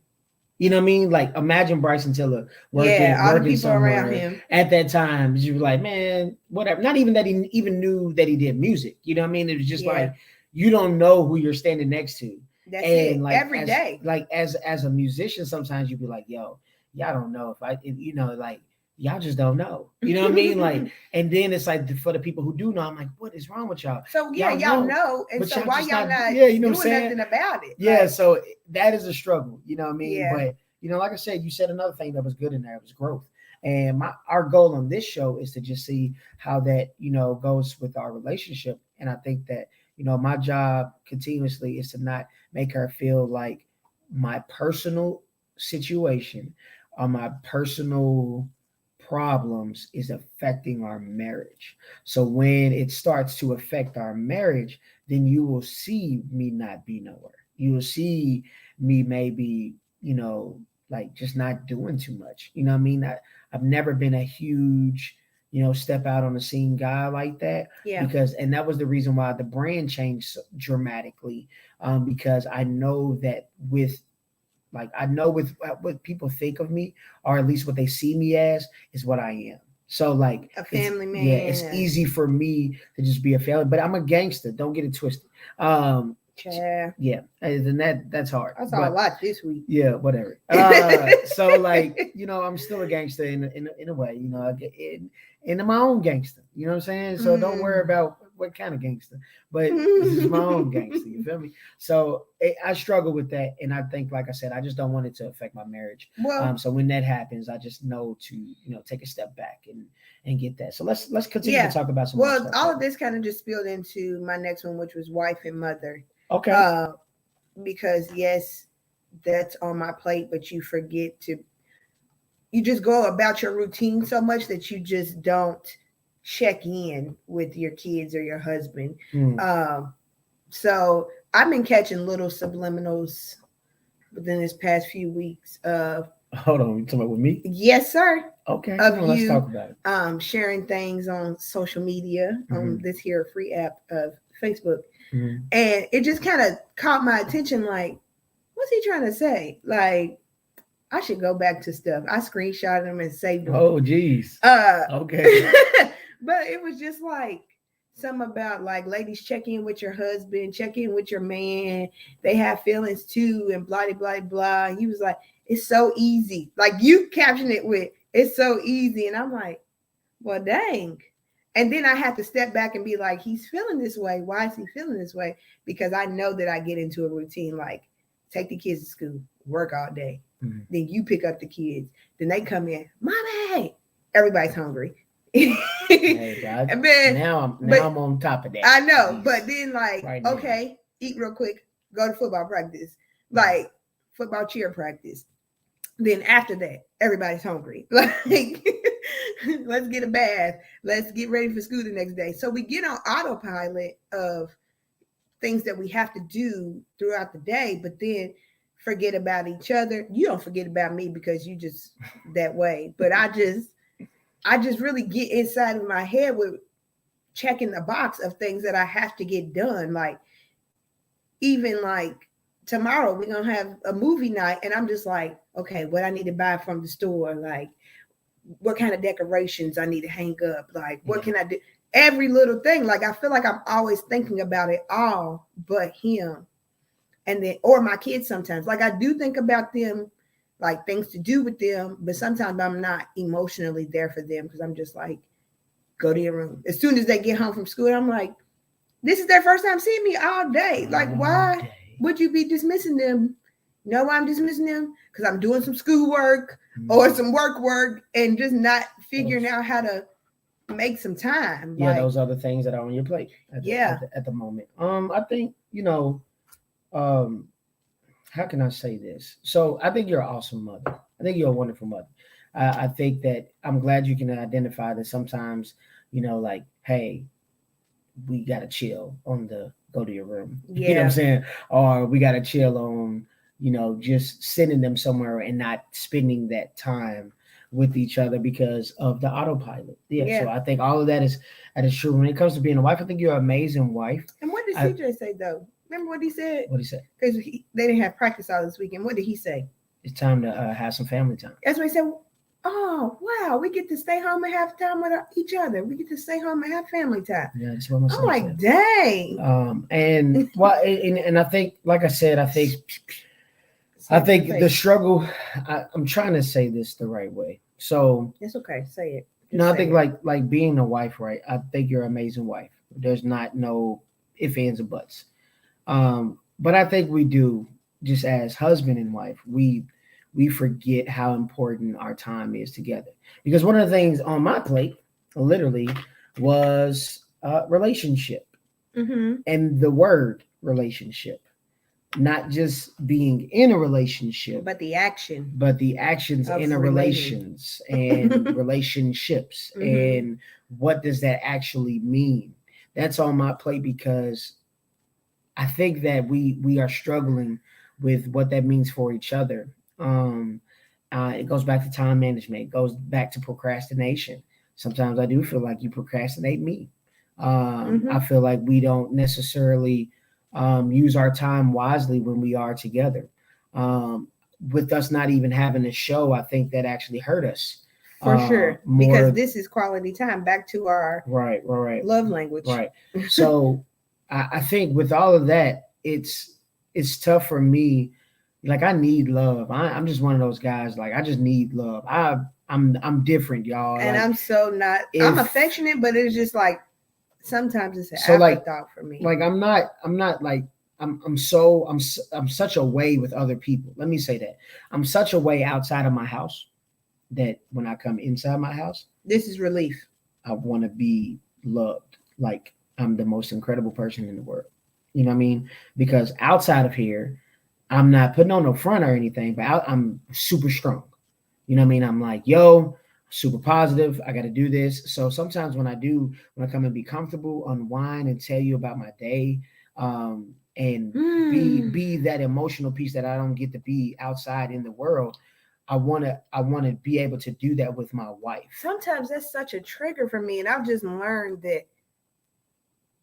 You know what I mean? Like imagine Bryson Tiller working somewhere at that time. You were like, man, whatever. Not even that he even knew that he did music. You know what I mean? It was just like you don't know who you're standing next to. That's and it. Like every day. Like as a musician, sometimes you'd be like, yo, y'all don't know like y'all just don't know. You know what I mean? Like, and then it's like for the people who do know, I'm like, what is wrong with y'all? So y'all know, and so why y'all not doing nothing about it? Yeah, like, so that is a struggle. You know what I mean? Yeah. But like I said, you said another thing that was good in there. It was growth. And our goal on this show is to just see how that goes with our relationship. And I think that my job continuously is to not make her feel like my personal situation or my personal problems is affecting our marriage. So when it starts to affect our marriage, then you will see me not be nowhere. You will see me maybe, like just not doing too much. You know what I mean? I've never been a huge, step out on the scene guy like that. Yeah. And that was the reason why the brand changed dramatically. Because I know that with what people think of me, or at least what they see me as, is what I am. So like a family man. Yeah, it's easy for me to just be a family, but I'm a gangster. Don't get it twisted. Yeah, and that's hard. I saw a lot this week. Yeah, whatever. So like, I'm still a gangster in a way, in my own gangster. You know what I'm saying? So don't worry about what kind of gangster, but this is my own gangster. You feel me? So I struggle with that, and I think, like I said, I just don't want it to affect my marriage. Well, so when that happens, I just know to take a step back and get that. So let's continue to talk about some. Well, all of this kind of just spilled into my next one, which was wife and mother. Okay. Because yes, that's on my plate, but you just go about your routine so much that you just don't check in with your kids or your husband. So I've been catching little subliminals within this past few weeks of hold on, you talking about with me? Yes, sir. Okay. Let's talk about it. Sharing things on social media on this here free app of Facebook. And it just kind of caught my attention, like, what's he trying to say? Like, I should go back to stuff. I screenshotted them and saved them. Oh, geez. Okay. But it was just like something about like, ladies, check in with your husband, check in with your man. They have feelings too, and blah, blah, blah. And he was like, it's so easy. Like you captioned it with, it's so easy. And I'm like, well, dang. And then I had to step back and be like, he's feeling this way. Why is he feeling this way? Because I know that I get into a routine, like take the kids to school, work all day. Then you pick up the kids. Then they come in, mommy, everybody's hungry. Hey, God. Now I'm on top of that. I know. But then like, okay, eat real quick, go to football practice, like football cheer practice. Then after that, everybody's hungry. Like, let's get a bath. Let's get ready for school the next day. So we get on autopilot of things that we have to do throughout the day. But then forget about each other. You don't forget about me because you just that way. But I just really get inside of my head with checking the box of things that I have to get done. Like even like tomorrow we're gonna have a movie night, and I'm just like, okay, what I need to buy from the store, like what kind of decorations I need to hang up, like what can I do? Every little thing. Like I feel like I'm always thinking about it all but him. And then or my kids sometimes. Like I do think about them, like things to do with them, but sometimes I'm not emotionally there for them because I'm just like, go to your room. As soon as they get home from school, I'm like, this is their first time seeing me all day. Like, why would you be dismissing them? You know why I'm dismissing them? Because I'm doing some schoolwork or some work and just not figuring out how to make some time. Yeah, like, those are the things that are on your plate at the moment. I think, how can I say this? So I think you're an awesome mother. I think you're a wonderful mother. I think that I'm glad you can identify that sometimes, like, hey, we got to chill on the go to your room. Yeah. You know what I'm saying? Or we got to chill on, just sending them somewhere and not spending that time with each other because of the autopilot. Yeah. So I think all of that is true. When it comes to being a wife, I think you're an amazing wife. And what did CJ say though? Remember what he said? What he said? Because they didn't have practice all this weekend. What did he say? It's time to have some family time. That's what he said. Oh, wow. We get to stay home and have time with each other. We get to stay home and have family time. Yeah, that's what I'm like, said. Dang. And and I think, like I said, I think the struggle, I'm trying to say this the right way. So it's okay. Say it. I think like being a wife, right? I think you're an amazing wife. There's not no ifs, ands, or buts. But I think we do, just as husband and wife, we forget how important our time is together. Because one of the things on my plate, literally, was relationship. Mm-hmm. And the word relationship. Not just being in a relationship. But the action. But the actions in a relations and relationships. Mm-hmm. And what does that actually mean? That's on my plate because I think that we are struggling with what that means for each other. It goes back to time management. It goes back to procrastination. Sometimes I do feel like you procrastinate me. I feel like we don't necessarily use our time wisely when we are together. With us not even having a show, I think that actually hurt us. For sure. Because this is quality time. Back to our right. love language. Right. So I think with all of that, it's tough for me. Like I need love. I'm just one of those guys. Like I just need love. I'm different, y'all. And like, I'm so not. I'm affectionate, but it's just like sometimes it's an afterthought for me. Like I'm not like I'm such a way with other people. Let me say that I'm such a way outside of my house that when I come inside my house, this is relief. I want to be loved. Like I'm the most incredible person in the world. You know what I mean? Because outside of here, I'm not putting on no front or anything, but I'm super strong. You know what I mean? I'm like, yo, super positive. I got to do this. So sometimes when I come and be comfortable, unwind and tell you about my day, and be that emotional piece that I don't get to be outside in the world. I want to be able to do that with my wife. Sometimes that's such a trigger for me. And I've just learned that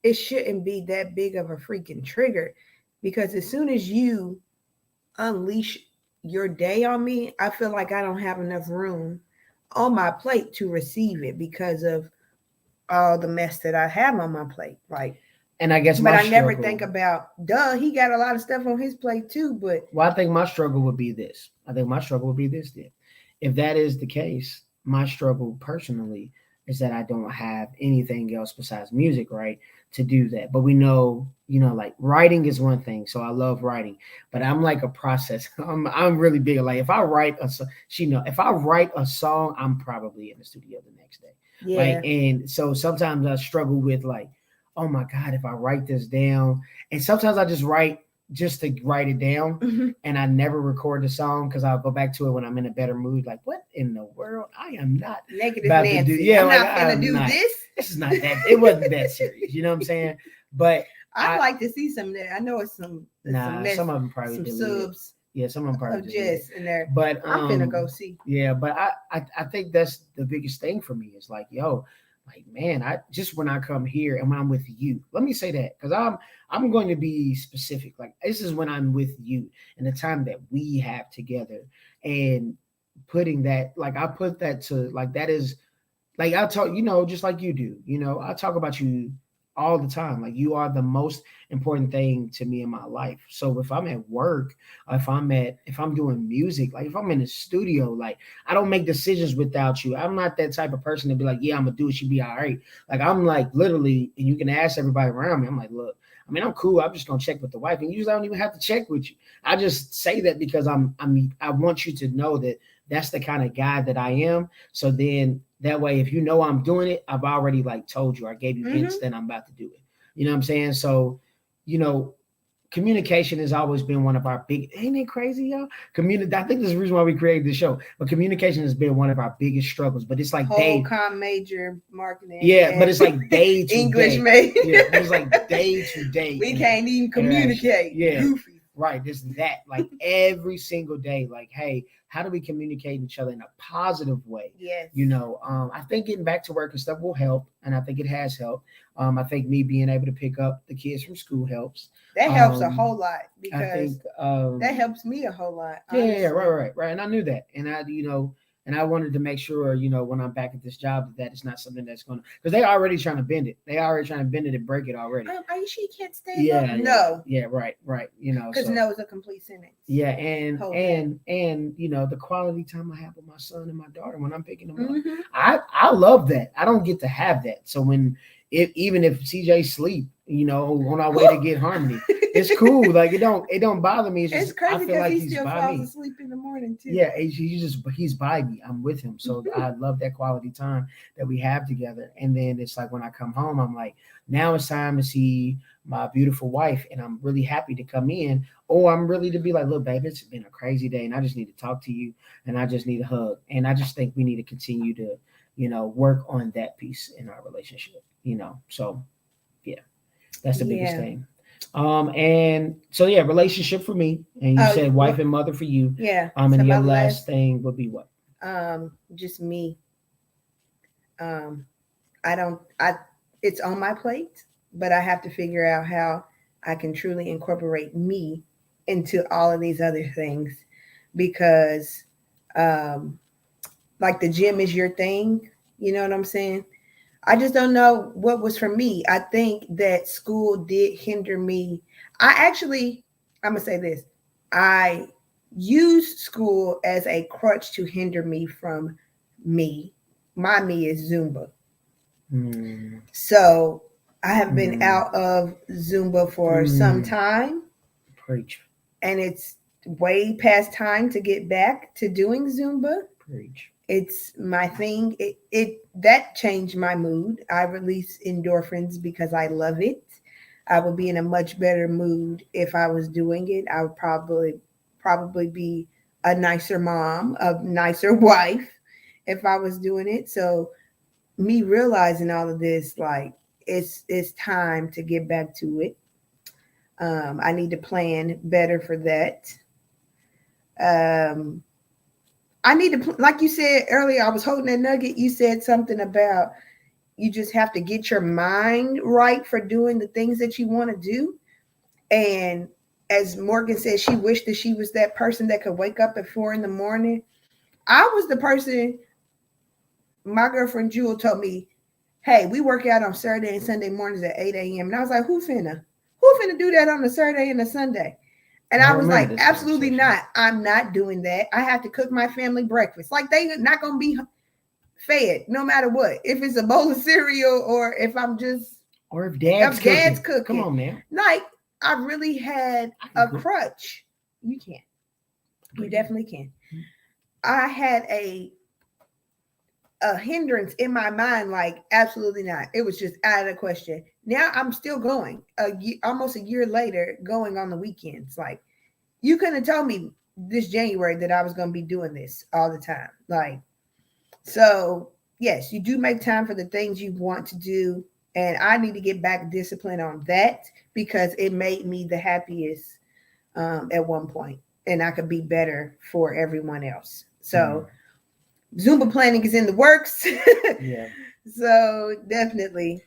it shouldn't be that big of a freaking trigger, because as soon as you unleash your day on me, I feel like I don't have enough room on my plate to receive it because of all the mess that I have on my plate. Like, and I guess, but I never think about, he got a lot of stuff on his plate too. But I think my struggle would be this. Then. If that is the case, my struggle personally is that I don't have anything else besides music, right, to do that. But we know, like writing is one thing. So I love writing, but I'm like a process. I'm really big. Like if I write if I write a song, I'm probably in the studio the next day. Yeah. Like, and so sometimes I struggle with like, oh my God, if I write this down, and sometimes I just write just to write it down, and I never record the song because I'll go back to it when I'm in a better mood. Like, what in the world? I am not negative Nancy. I'm not gonna do this. This is not that. It wasn't that serious. You know what I'm saying? But I'd like to see some of that. I know it's some of them probably some subs Yeah, someone probably of just did. Jess in there. But I'm finna go see. yeah, but I think that's the biggest thing for me. Is like, yo, like man, I just when I come here and when I'm with you, let me say that because I'm going to be specific. Like this is when I'm with you and the time that we have together and putting that like I put that to like that is like I talk, just like you do, I talk about you all the time. Like you are the most important thing to me in my life. So if I'm at work, if I'm doing music, like if I'm in the studio, like I don't make decisions without you. I'm not that type of person to be like, yeah, I'm gonna do it, she be all right. Like I'm like literally, and you can ask everybody around me. I'm like, look, I mean, I'm cool. I'm just gonna check with the wife, and usually I don't even have to check with you. I just say that because I want you to know that that's the kind of guy that I am. So then that way, if you know I'm doing it, I've already like told you, I gave you hints Mm-hmm. that I'm about to do it. You know what I'm saying? So, you know, communication has always been one of our big. Ain't it crazy, y'all? I think this is the reason why we created the show. But communication has been one of our biggest struggles. But it's like Whole day, com major marketing yeah. But and it's like day to English day, major. yeah. But it's like day to day. We can't even Interaction. communicate. Yeah, Goofy. right. This that like every single day. Like, hey, how do we communicate each other in a positive way? Yes. I think getting back to work and stuff will help, and I think it has helped. I think me being able to pick up the kids from school helps. That helps a whole lot I because think that helps me a whole lot. yeah, Honestly. right. And I knew that, and and I wanted to make sure, when I'm back at this job, that it's not something that's gonna because they already trying to bend it. They already trying to bend it and break it already. Are you sure you can't stay? Yeah, No. yeah, right. Because no is a complete sentence. Yeah, and the quality time I have with my son and my daughter when I'm picking them up, I love that. I don't get to have that. So even if CJ sleep, on our way to get Harmony, it's cool. Like it don't bother me. It's just crazy I feel because like he he's still by falls me. asleep in the morning too. Yeah, he's by me. I'm with him. So I love that quality time that we have together. And then it's like when I come home, I'm like, now it's time to see my beautiful wife, and I'm really happy to come in. Or I'm really to be like, look, babe, it's been a crazy day, and I just need to talk to you, and I just need a hug, and I just think we need to continue to, work on that piece in our relationship. So yeah, that's the biggest thing. And so yeah, relationship for me, and you said wife and mother for you. Yeah. And your last thing would be what? Just me. I don't. I. It's on my plate, but I have to figure out how I can truly incorporate me into all of these other things because, um, like the gym is your thing. You know what I'm saying? I just don't know what was for me. I think that school did hinder me. I'm gonna say this. I used school as a crutch to hinder me from me. My me is Zumba. So I have been out of Zumba for some time. Preach. And it's way past time to get back to doing Zumba. Preach. It's my thing. It that changed my mood. I release endorphins because I love it. I would be in a much better mood if I was doing it. I would probably be a nicer mom, a nicer wife if I was doing it. So me realizing all of this, like it's time to get back to it. I need to plan better for that. Um, I need to, like you said earlier, I was holding that nugget. You said something about you just have to get your mind right for doing the things that you want to do. And as Morgan said, she wished that she was that person that could wake up at 4 a.m. I was the person, my girlfriend Jewel told me, hey, we work out on Saturday and Sunday mornings at 8 a.m. And I was like, who finna do that on a Saturday and a Sunday? And I was like, absolutely not. I'm not doing that. I have to cook my family breakfast. Like they not gonna be fed no matter what. If it's a bowl of cereal or if I'm just or if dad's cooking. Come on, man. Like I really had a crutch. You can. You definitely can. I had a hindrance in my mind, like absolutely not. It was just out of the question. Now I'm still going almost a year later, going on the weekends. Like you couldn't have told me this January that I was going to be doing this all the time. Like, so yes, you do make time for the things you want to do. And I need to get back discipline on that because it made me the happiest at one point. and I could be better for everyone else. So Mm. Zumba planning is in the works. Yeah. So definitely.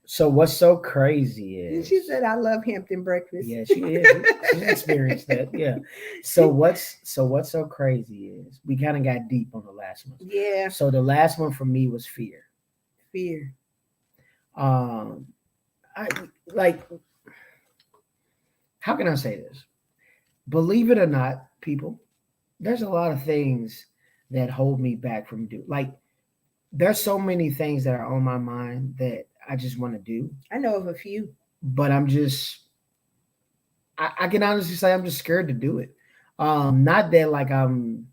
So what's so crazy And she is, said, I love Hampton breakfast. yeah, she is. She's experienced that. Yeah. So what's so crazy is we kind of got deep on the last one. Yeah, So the last one for me was fear. fear. Um, I like, how can I say this? Believe it or not, people, there's a lot of things that hold me back from do. Like, there's so many things that are on my mind that I just want to do, I know of a few. but I can honestly say I'm just scared to do it. Not that like I'm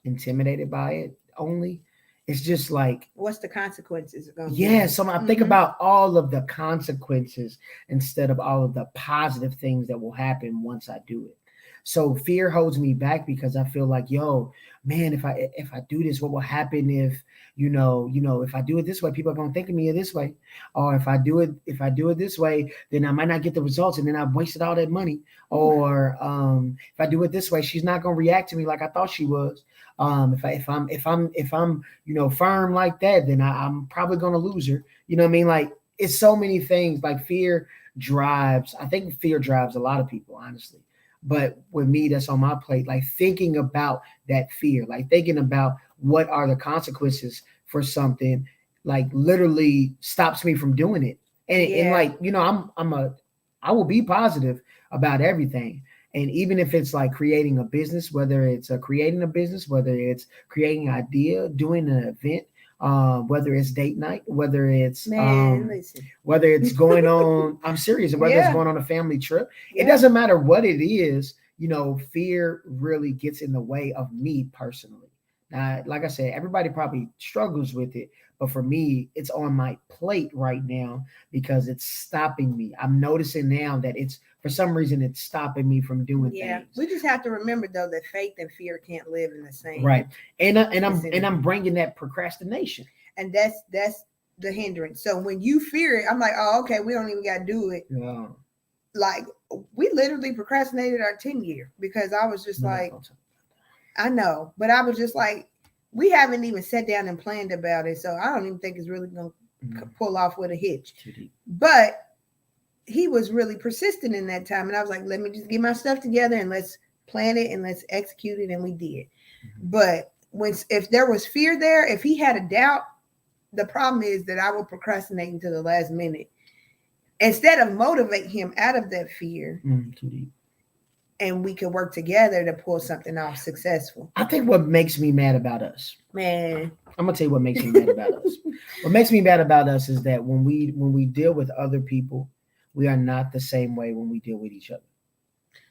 intimidated by it only. It's just like, What's the consequences going to yeah, be? so I think Hmm. about all of the consequences instead of all of the positive things that will happen once I do it. So fear holds me back because I feel like, yo, man, if I do this, what will happen if if I do it this way, people are gonna think of me this way, or if I do it this way, then I might not get the results, and then I've wasted all that money, Ooh, or if I do it this way, she's not gonna react to me like I thought she was. If I'm firm like that, then I'm probably gonna lose her. You know what I mean? Like, it's so many things. Like, I think fear drives a lot of people, honestly. But with me, that's on my plate. Like, thinking about that fear, like thinking about what are the consequences for something, like literally stops me from doing it. And yeah, like, I will be positive about everything. And even if it's like creating a business, whether it's creating a business, whether it's creating an idea, doing an event, whether it's date night, man, listen. whether it's going on, I'm serious, whether it's Yeah, going on a family trip, it yeah, doesn't matter what it is. Fear really gets in the way of me personally. Now, like I said, everybody probably struggles with it, but for me, it's on my plate right now because it's stopping me. I'm noticing now that it's for some reason it's stopping me from doing yeah. things. We just have to remember though that faith and fear can't live in the same Right. And I'm vicinity, bringing that procrastination. and that's the hindrance. So when you fear it, I'm like, oh, okay, we don't even got to do it. Yeah. Like we literally procrastinated our 10 year because I was just We're not like, gonna talk I know, but I was just like, we haven't even sat down and planned about it, so I don't even think it's really gonna pull off with a hitch. too deep. But he was really persistent in that time, and I was like, let me just get my stuff together and let's plan it and let's execute it, and we did. Mhm. But if there was fear there, if he had a doubt, the problem is that I will procrastinate until the last minute instead of motivate him out of that fear, Too deep. and we could work together to pull something off successful. I think what makes me mad about us, Man, I'm gonna tell you what makes me mad about us. What makes me mad about us is that when we deal with other people, we are not the same way when we deal with each other.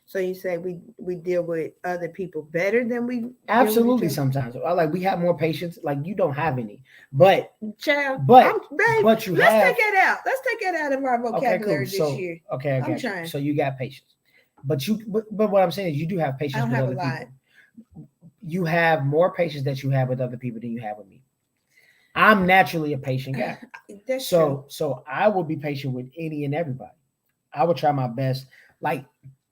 so you say we deal with other people better than we deal with each Absolutely, other? sometimes like we have more patience. Like, you don't have any, but Child, but I'm babe. but you Let's have. take that out. Let's take that out of our Okay, cool. vocabulary this So, year. okay, I I'm got you. trying. So you got patience, but what I'm saying is you do have I patience don't with have a other lot. people. You have more patience that you have with other people than you have with me. I'm naturally a patient guy. That's true. So I will be patient with any and everybody. I will try my best. Like,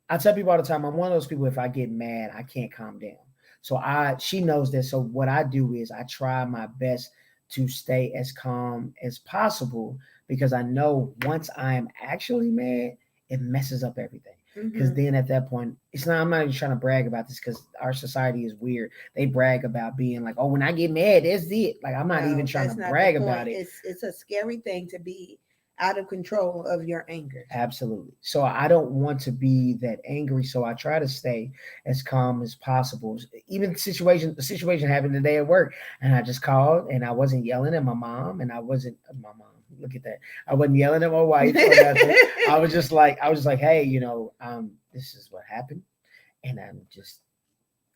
I tell people all the time, I'm one of those people, if I get mad, I can't calm down. So she knows that. So what I do is I try my best to stay as calm as possible because I know once I am actually mad, it messes up everything. Because Mm-hmm. then at that point, I'm not even trying to brag about this because our society is weird. They brag about being like, oh, when I get mad, that's it. Like, I'm not even No, trying to that's not the brag point. about it. It's a scary thing to be out of control of your anger. Absolutely. So I don't want to be that angry. So I try to stay as calm as possible. Even the situation happened today at work, and I just called, and I wasn't yelling at my mom, and I wasn't my mom. Look at that. I wasn't yelling at my wife or nothing. I was just like, hey, this is what happened, and I'm just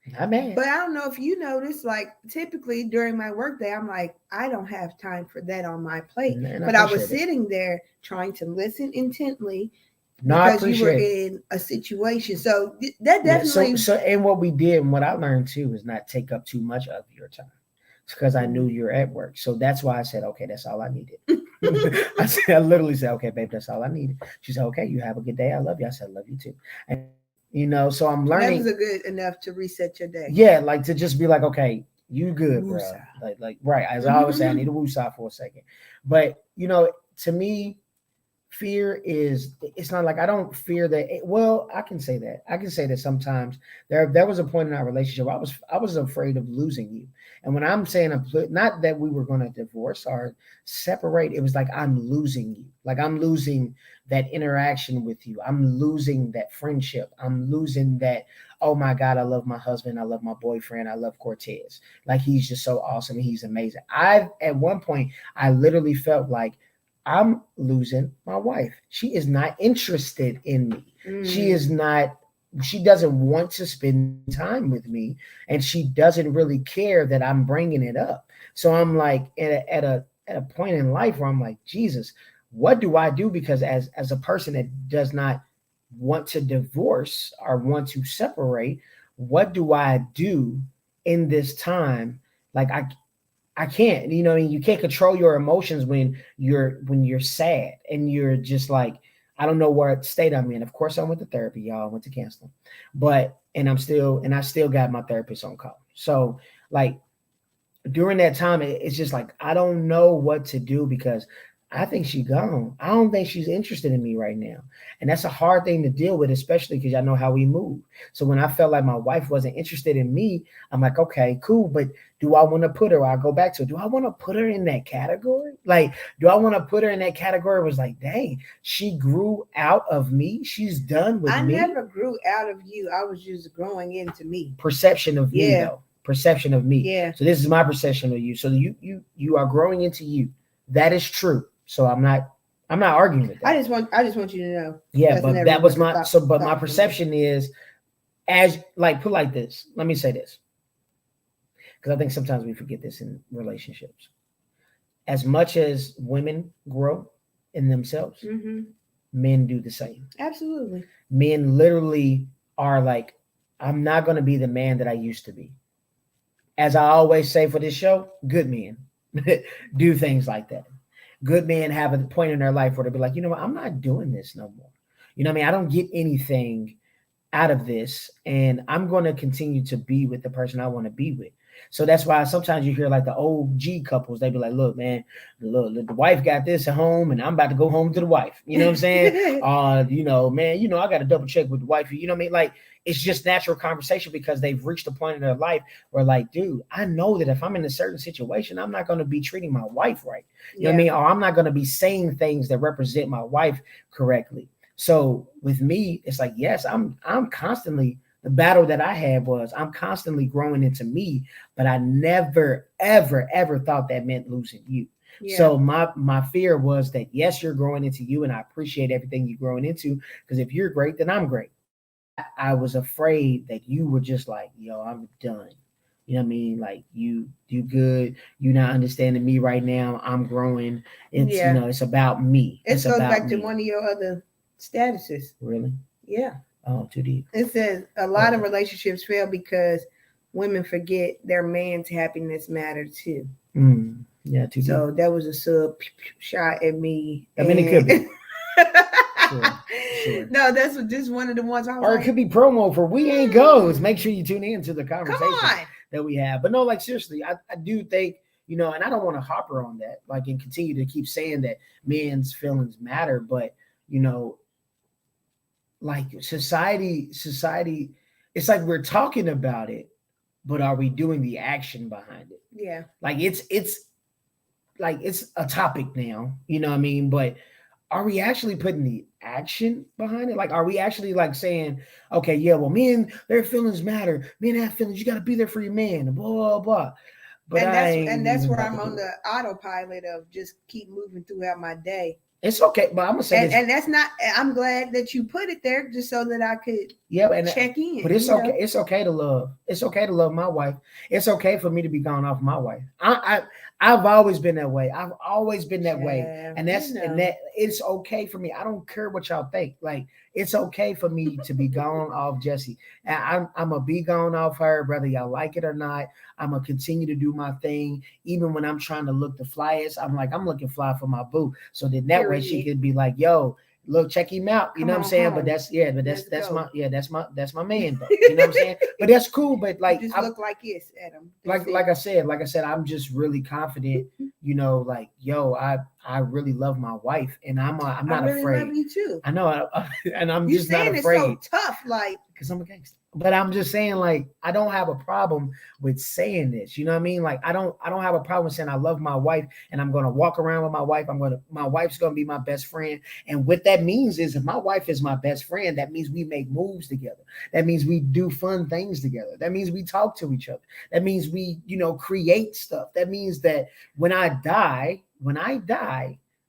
not mad. But I don't know if you notice, like typically during my workday, I'm like, I don't have time for that on my plate. And I But I was appreciate it. sitting there trying to listen intently No, I because you were appreciate it. in a situation. So that Yeah. So definitely. so and what we did and what I learned too is not take up too much of your time. Because I knew Mhm. you're at work. So that's why I said, okay, that's all I needed. I literally said, okay, babe, that's all I needed. She said, okay, you have a good day. I love you. I said, I love you too. And So I'm That was learning. a good enough to reset your day. Yeah, like to just be like, okay, you good, bro. Woosah. Like right. As I always say, I need a woosah for a second. But to me, fear is, it's not like I don't fear that well, I can say that sometimes there was a point in our relationship I was afraid of losing you. And when I'm saying not that we were going to divorce or separate, it was like I'm losing you, like I'm losing that interaction with you, I'm losing that friendship, I'm losing that, oh my god, I love my husband, I love my boyfriend, I love Cortez, like he's just so awesome, he's amazing. I at one point I literally felt like I'm losing my wife. She is not interested in me. She Mm. is not, she doesn't want to spend time with me. And she doesn't really care that I'm bringing it up. So I'm like at a point in life where I'm like, Jesus, what do I do? Because as a person that does not want to divorce or want to separate, what do I do in this time? Like I can't, what I mean, you can't control your emotions when you're sad and you're just like, I don't know what state I'm in. Of course, I went to therapy, y'all. I went to counseling, but and I still got my therapist on call. So like during that time, it's just like I don't know what to do because I think she's gone. I don't think she's interested in me right now, and that's a hard thing to deal with, especially because I know how we move. So when I felt like my wife wasn't interested in me, I'm like, okay, cool, but do I want to put her? I go back to it. Do I want to put her in that category? Like, do I want to put her in that category? It was like, dang, she grew out of me. She's done with I me. never grew out of you. I was just growing into me. Perception of me, Yeah. though. Perception of me. Yeah. So this is my perception of you. So you are growing into you. That is true. So I'm not arguing with that. I just want you to know. Yeah, That's but never that was was a my thought so but my thought for me. perception is as like put like this. Let me say this because I think sometimes we forget this in relationships. As much as women grow in themselves, Mm-hmm. men do the same. Absolutely. Men literally are like, I'm not going to be the man that I used to be. As I always say for this show, good men do things like that. Good men have a point in their life where they'll be like, you know what, I'm not doing this no more. I mean? I don't get anything out of this, and I'm going to continue to be with the person I want to be with. So that's why sometimes you hear like the old G couples, they be like, look, man, look, the wife got this at home and I'm about to go home to the wife. You know what I'm saying? Man, I got to double check with the wife. You know what I mean? Like, it's just natural conversation because they've reached a point in their life where like, dude, I know that if I'm in a certain situation, I'm not going to be treating my wife right. You know what I Yeah. mean? Or I'm not going to be saying things that represent my wife correctly. So with me, it's like, yes, I'm constantly, the battle that I had was I'm constantly growing into me, but I never, ever, ever thought that meant losing you. Yeah. So my fear was that yes, you're growing into you, and I appreciate everything you're growing into because if you're great, then I'm great. I was afraid that you were just like, yo, I'm done. You know what I mean? Like you good. You not understanding me right now. I'm growing. It's Yeah. it's about me. It It's goes about back to me. one of your other statuses. Really? Yeah. Oh, too deep. It says a lot of Okay. relationships fail because women forget their man's happiness matter too. Yeah, too deep. So that was a sub shot at me. I mean, it could And be. Sure. Sure. no, that's just one of the ones I was Or it like, could be promo for We Ain't Goes. Make sure you tune in to the come conversations on. that we have. But no, like seriously, I do think, and I don't want to hopper on that, like, and continue to keep saying that men's feelings matter, but you know, like society, it's like we're talking about it, but are we doing the action behind it? Yeah. Like it's a topic now, you know what I mean? But are we actually putting the action behind it? Like, are we actually like saying, okay, yeah, well, men, their feelings matter. Men have feelings. You got to be there for your man, blah, blah, blah. But And I that's ain't that's even where about I'm to on do it. the autopilot of just keep moving throughout my day. It's okay, but I'm gonna say And this. and that's not, I'm glad that you put it there just so that I could Yeah, and check but in, it's okay. It's okay to love. It's okay to love my wife. It's okay for me to be gone off my wife. I've always been that way. I've always been that way, Child, and that it's okay for me. I don't care what y'all think. Like, it's okay for me to be gone off Jesse. And I'm gonna be gone off her, whether y'all like it or not. I'm gonna continue to do my thing, even when I'm trying to look the flyest. I'm like, I'm looking fly for my boo, so then that way she Period. could be like, yo. look, check him out. You Come know what I'm on saying? But home. that's Let's my go. that's my man though. You know what I'm saying? But that's cool. But You like just I look like this, Adam. That's like it. like I said, I'm just really confident. You know, like yo, I really love my wife, and I'm I not really love afraid. you too. I know, and I'm You just not saying it so afraid tough, like because I'm a gangster. But I'm just saying, like, I don't have a problem with saying this. You know what I mean? Like, I don't have a problem saying I love my wife and I'm gonna walk around with my wife. My wife's gonna be my best friend. And what that means is if my wife is my best friend, that means we make moves together. That means we do fun things together. That means we talk to each other. That means we, create stuff. That means that when I die,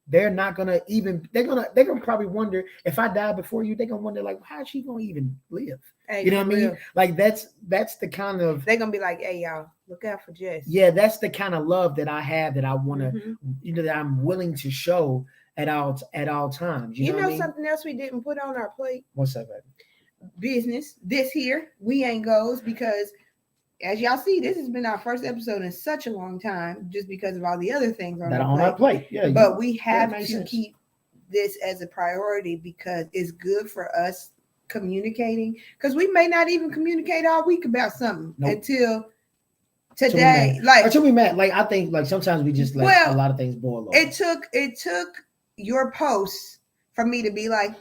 they're not gonna even they're gonna probably wonder if I die before you, they're gonna wonder like how is she gonna even live? hey, You know for what I mean? real. Like that's the kind of They're gonna be like, hey y'all, look out for Jess. yeah, that's the kind of love that I have that I wanna Hmm. that I'm willing to show at all times. You You know what I know mean? something else we didn't put on our plate? What's up, baby? Business. This here, we ain't goes because as y'all see, this has been our first episode in such a long time, just because of all the other things on That our on our plate. plate. Yeah. But we Yeah, it have makes to sense. keep this as a priority because it's good for us communicating. Because we may not even communicate all week about something Nope. until Till we today. met. Like, Until we met. Like I think like sometimes we just let a well, lot of things boil over. it took your posts for me to be like,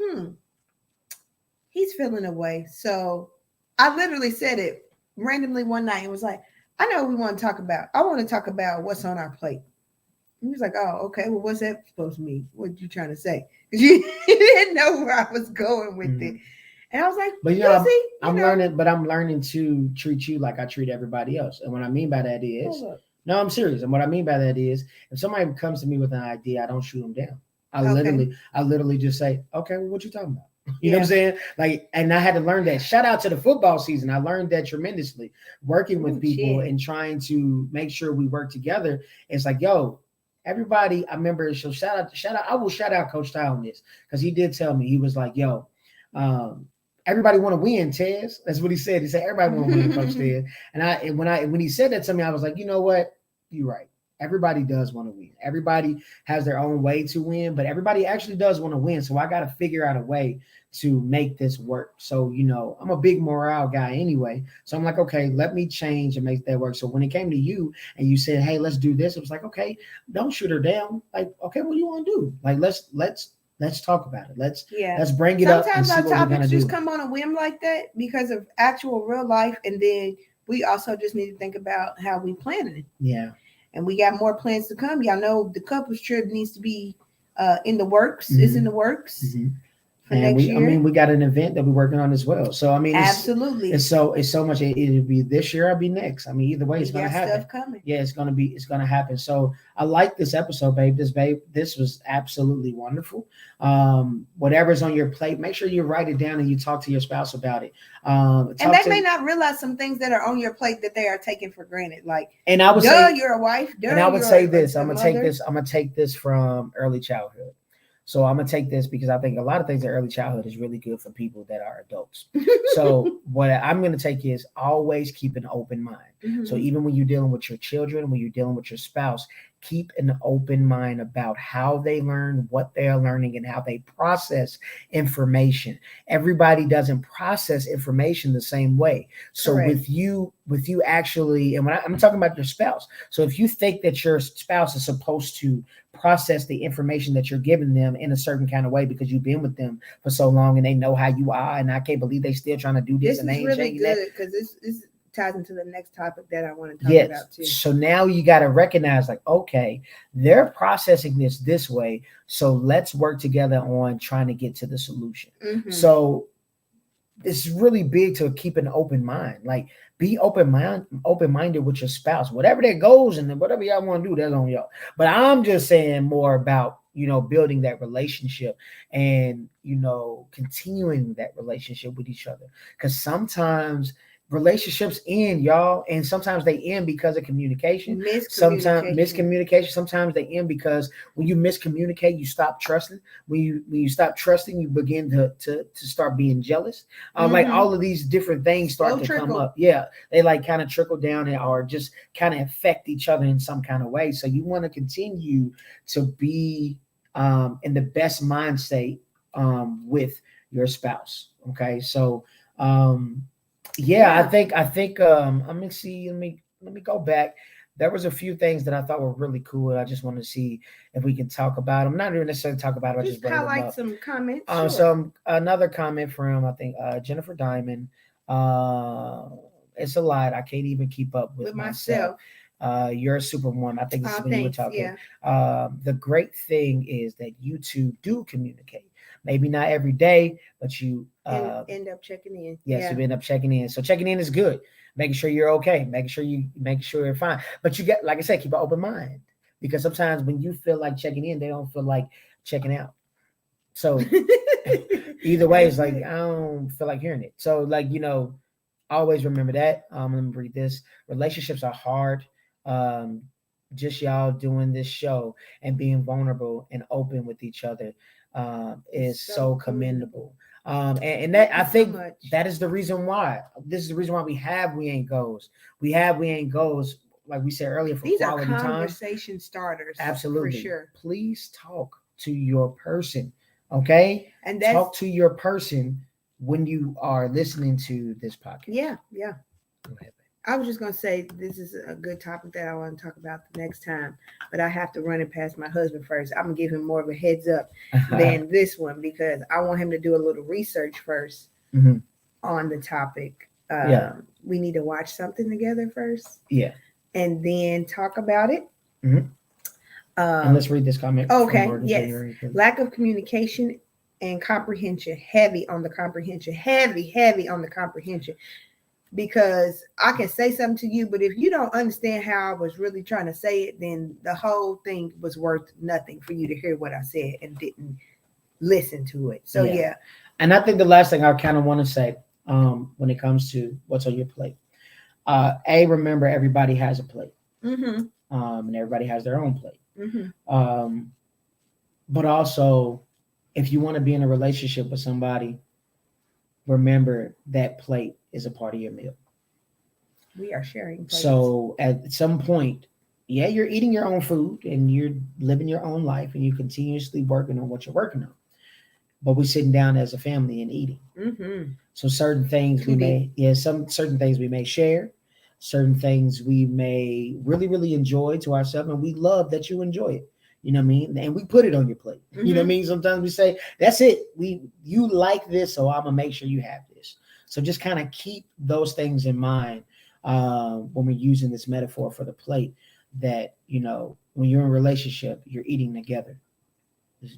he's feeling away. So I literally said it randomly one night and was like, I know what we want to talk about. I want to talk about what's on our plate. He was like, oh, okay. Well, what's that supposed to mean? What you trying to say? Because you didn't know where I was going with it. And I was like, But I'm learning to treat you like I treat everybody else. And what I mean by that is, no, I'm serious. And what I mean by that is, if somebody comes to me with an idea, I don't shoot them down. I literally just say, okay, well, what you talking about? You know what I'm saying? Like, and I had to learn that. Shout out to the football season. I learned that tremendously. Working with people and trying to make sure we work together. It's like, yo, everybody. I remember. So shout out. I will shout out Coach Ty on this because he did tell me he was like, yo, everybody want to win, Tez. That's what he said. He said everybody want to win, Coach Tez. And when he said that to me, I was like, you know what? You're right. Everybody does want to win. Everybody has their own way to win, but everybody actually does want to win. So I got to figure out a way to make this work. So, I'm a big morale guy anyway. So I'm like, okay, let me change and make that work. So when it came to you and you said, hey, let's do this, it was like, okay, don't shoot her down. Like, okay, what do you want to do? Like, let's talk about it. Let's bring it up. Sometimes our topics just come on a whim like that because of actual real life. And then we also just need to think about how we planning it. Yeah. And we got more plans to come. Y'all know the couples trip needs to be in the works. It's in the works for next year. We got an event that we're working on as well. So absolutely, it's so much. It'll be this year. I'll be next. I mean, either way, it's gonna happen. Stuff coming. Yeah, it's gonna happen. So I like this episode, babe. This was absolutely wonderful. Whatever's on your plate, make sure you write it down and you talk to your spouse about it. And they may not realize some things that are on your plate that they are taking for granted. Like, and I would say you're a wife. And I would say this. I'm gonna take this from early childhood. So I'm gonna take this because I think a lot of things in early childhood is really good for people that are adults. So what I'm gonna take is always keep an open mind. Mm-hmm. So even when you're dealing with your children, when you're dealing with your spouse, keep an open mind about how they learn, what they are learning, and how they process information. Everybody doesn't process information the same way. So correct. with you actually, and when I'm talking about your spouse. So if you think that your spouse is supposed to process the information that you're giving them in a certain kind of way because you've been with them for so long and they know how you are, and I can't believe they still trying to do this and they ain't really changing good because this ties into the next topic that I want to talk about too. So now you got to recognize like, okay, they're processing this way. So let's work together on trying to get to the solution. Mm-hmm. So it's really big to keep an open mind. Like be open-minded with your spouse. Whatever that goes and whatever y'all want to do, that's on y'all. But I'm just saying more about, building that relationship and, continuing that relationship with each other. Because sometimes relationships end, y'all, and sometimes they end because of communication. Sometimes miscommunication. Sometimes they end because when you miscommunicate, you stop trusting. When you stop trusting, you begin to start being jealous. Like all of these different things start to come up. Yeah, they like kind of trickle down or just kind of affect each other in some kind of way. So you want to continue to be in the best mind state with your spouse. Okay, so yeah, I think let me see, let me go back. There was a few things that I thought were really cool. I just want to see if we can talk about them. Not even necessarily talk about them. I just Just bring them highlight up. some comments. Sure. Another comment from I think Jennifer Diamond. Uh, it's a lot. I can't even keep up with With myself. myself. You're a superwoman. I think this is Oh, when you were thanks. talking. Yeah. The great thing is that you two do communicate. Maybe not every day, but you And end up checking in. yes, Yeah. you end up checking in. So checking in is good. Making sure you're okay. Making sure you're fine. But you get, like I said, keep an open mind because sometimes when you feel like checking in, they don't feel like checking out. So either way, it's That's like it. I don't feel like hearing it. So like always remember that. Let me read this. Relationships are hard. Um, just y'all doing this show and being vulnerable and open with each other is It's so so commendable. commendable. And that Thank I you so think much. that is the reason why. This is the reason why we have We Ain't Goals. We have We Ain't Goals, like we said earlier, for These are quality time. conversation starters for Absolutely. sure. Please talk to your person. Okay? And that's Talk to your person when you are listening to this podcast. yeah. Go ahead, I was just gonna say this is a good topic that I want to talk about the next time, but I have to run it past my husband first. I'm gonna give him more of a heads up babe. than this one because I want him to do a little research first hmm on the topic. Yeah. We need to watch something together first Yeah. and then talk about it. hmm And let's Um, read this comment from okay, Morgan yes. January. Lack of communication and comprehension. Heavy on the comprehension. Heavy on the comprehension. Because I can say something to you, but if you don't understand how I was really trying to say it, then the whole thing was worth nothing for you to hear what I said and didn't listen to it. So Yeah. yeah, And I think the last thing I kind of want to say when it comes to what's on your plate, remember everybody has a plate, mm-hmm, and everybody has their own plate. mm-hmm. Um, but also, if you want to be in a relationship with somebody, remember that plate is a part of your meal. We are sharing plates. So at some point, yeah, you're eating your own food and you're living your own life and you're continuously working on what you're working on. But we're sitting down as a family and eating. Mm-hmm. So certain things we Too deep. may, yeah, some certain things we may share, certain things we may really, really enjoy to ourselves, and we love that you enjoy it. You know what I mean? And we put it on your plate. You know what I Mhm. mean? Sometimes we say, "That's it. You like this, so I'm gonna make sure you have this." So just kind of keep those things in mind when we're using this metaphor for the plate. That when you're in a relationship, you're eating together.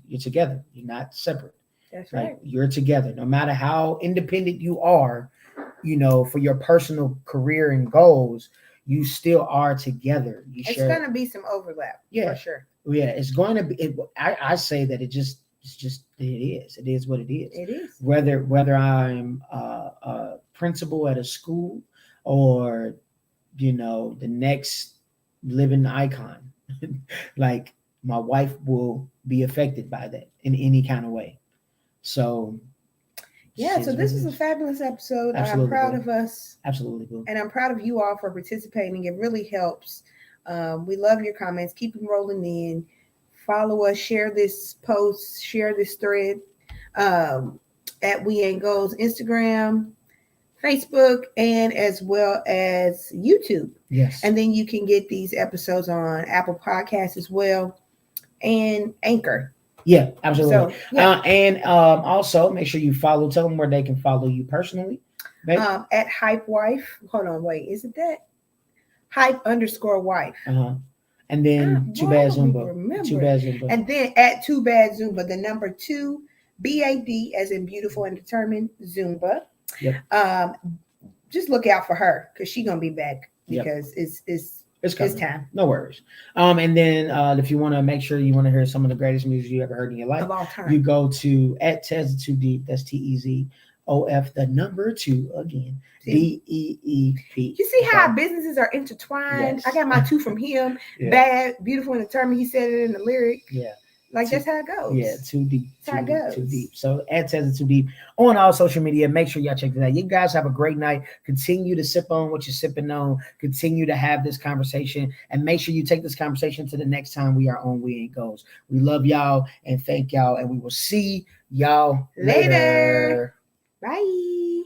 You're together. You're not separate. That's Like right. you're together, no matter how independent you are, for your personal career and goals, you still are together. You It's share, gonna be some overlap yeah, for sure. yeah. It's going to be. I say that it's just it is. It is what it is. It is. Whether I'm a principal at a school or the next living icon, like my wife will be affected by that in any kind of way. So Yeah, so this is a is. fabulous episode. I'm Absolutely, proud boo. of us. Absolutely, boo. And I'm proud of you all for participating. It really helps. We love your comments. Keep them rolling in. Follow us. Share this post. Share this thread um, at We Ain't Goals Instagram, Facebook, and as well as YouTube. Yes. And then you can get these episodes on Apple Podcasts as well and Anchor. Yeah, absolutely. So, yeah. And also make sure you tell them where they can follow you personally. Babe. At Hype Wife. Hold on, wait. Is it that? Hype_wife. Uh-huh. And then Too Why Bad don't we Zumba. remember Too it? Bad Zumba. And then at Too Bad Zumba, the number 2 BAD as in beautiful and determined Zumba. Yep. Just look out for her because she's gonna be back Yep. because It's it's time. No worries. And then if you want to make sure you want to hear some of the greatest music you ever heard in your life, Of all time. you go to at Tez Too Deep. That's TEZOF, the number 2 again. DEEP. You see how our businesses are intertwined? Yes. I got my 2 from him. Yeah. Bad, beautiful, and determined. He said it in the lyric. Yeah. Like that's how it goes. Yeah, too deep. That's how it goes. Too deep. So at Tez Too Deep on all social media. Make sure y'all check that out. You guys have a great night. Continue to sip on what you're sipping on. Continue to have this conversation. And make sure you take this conversation to the next time we are on We Ain't Goals. We love y'all and thank y'all. And we will see y'all later. Bye.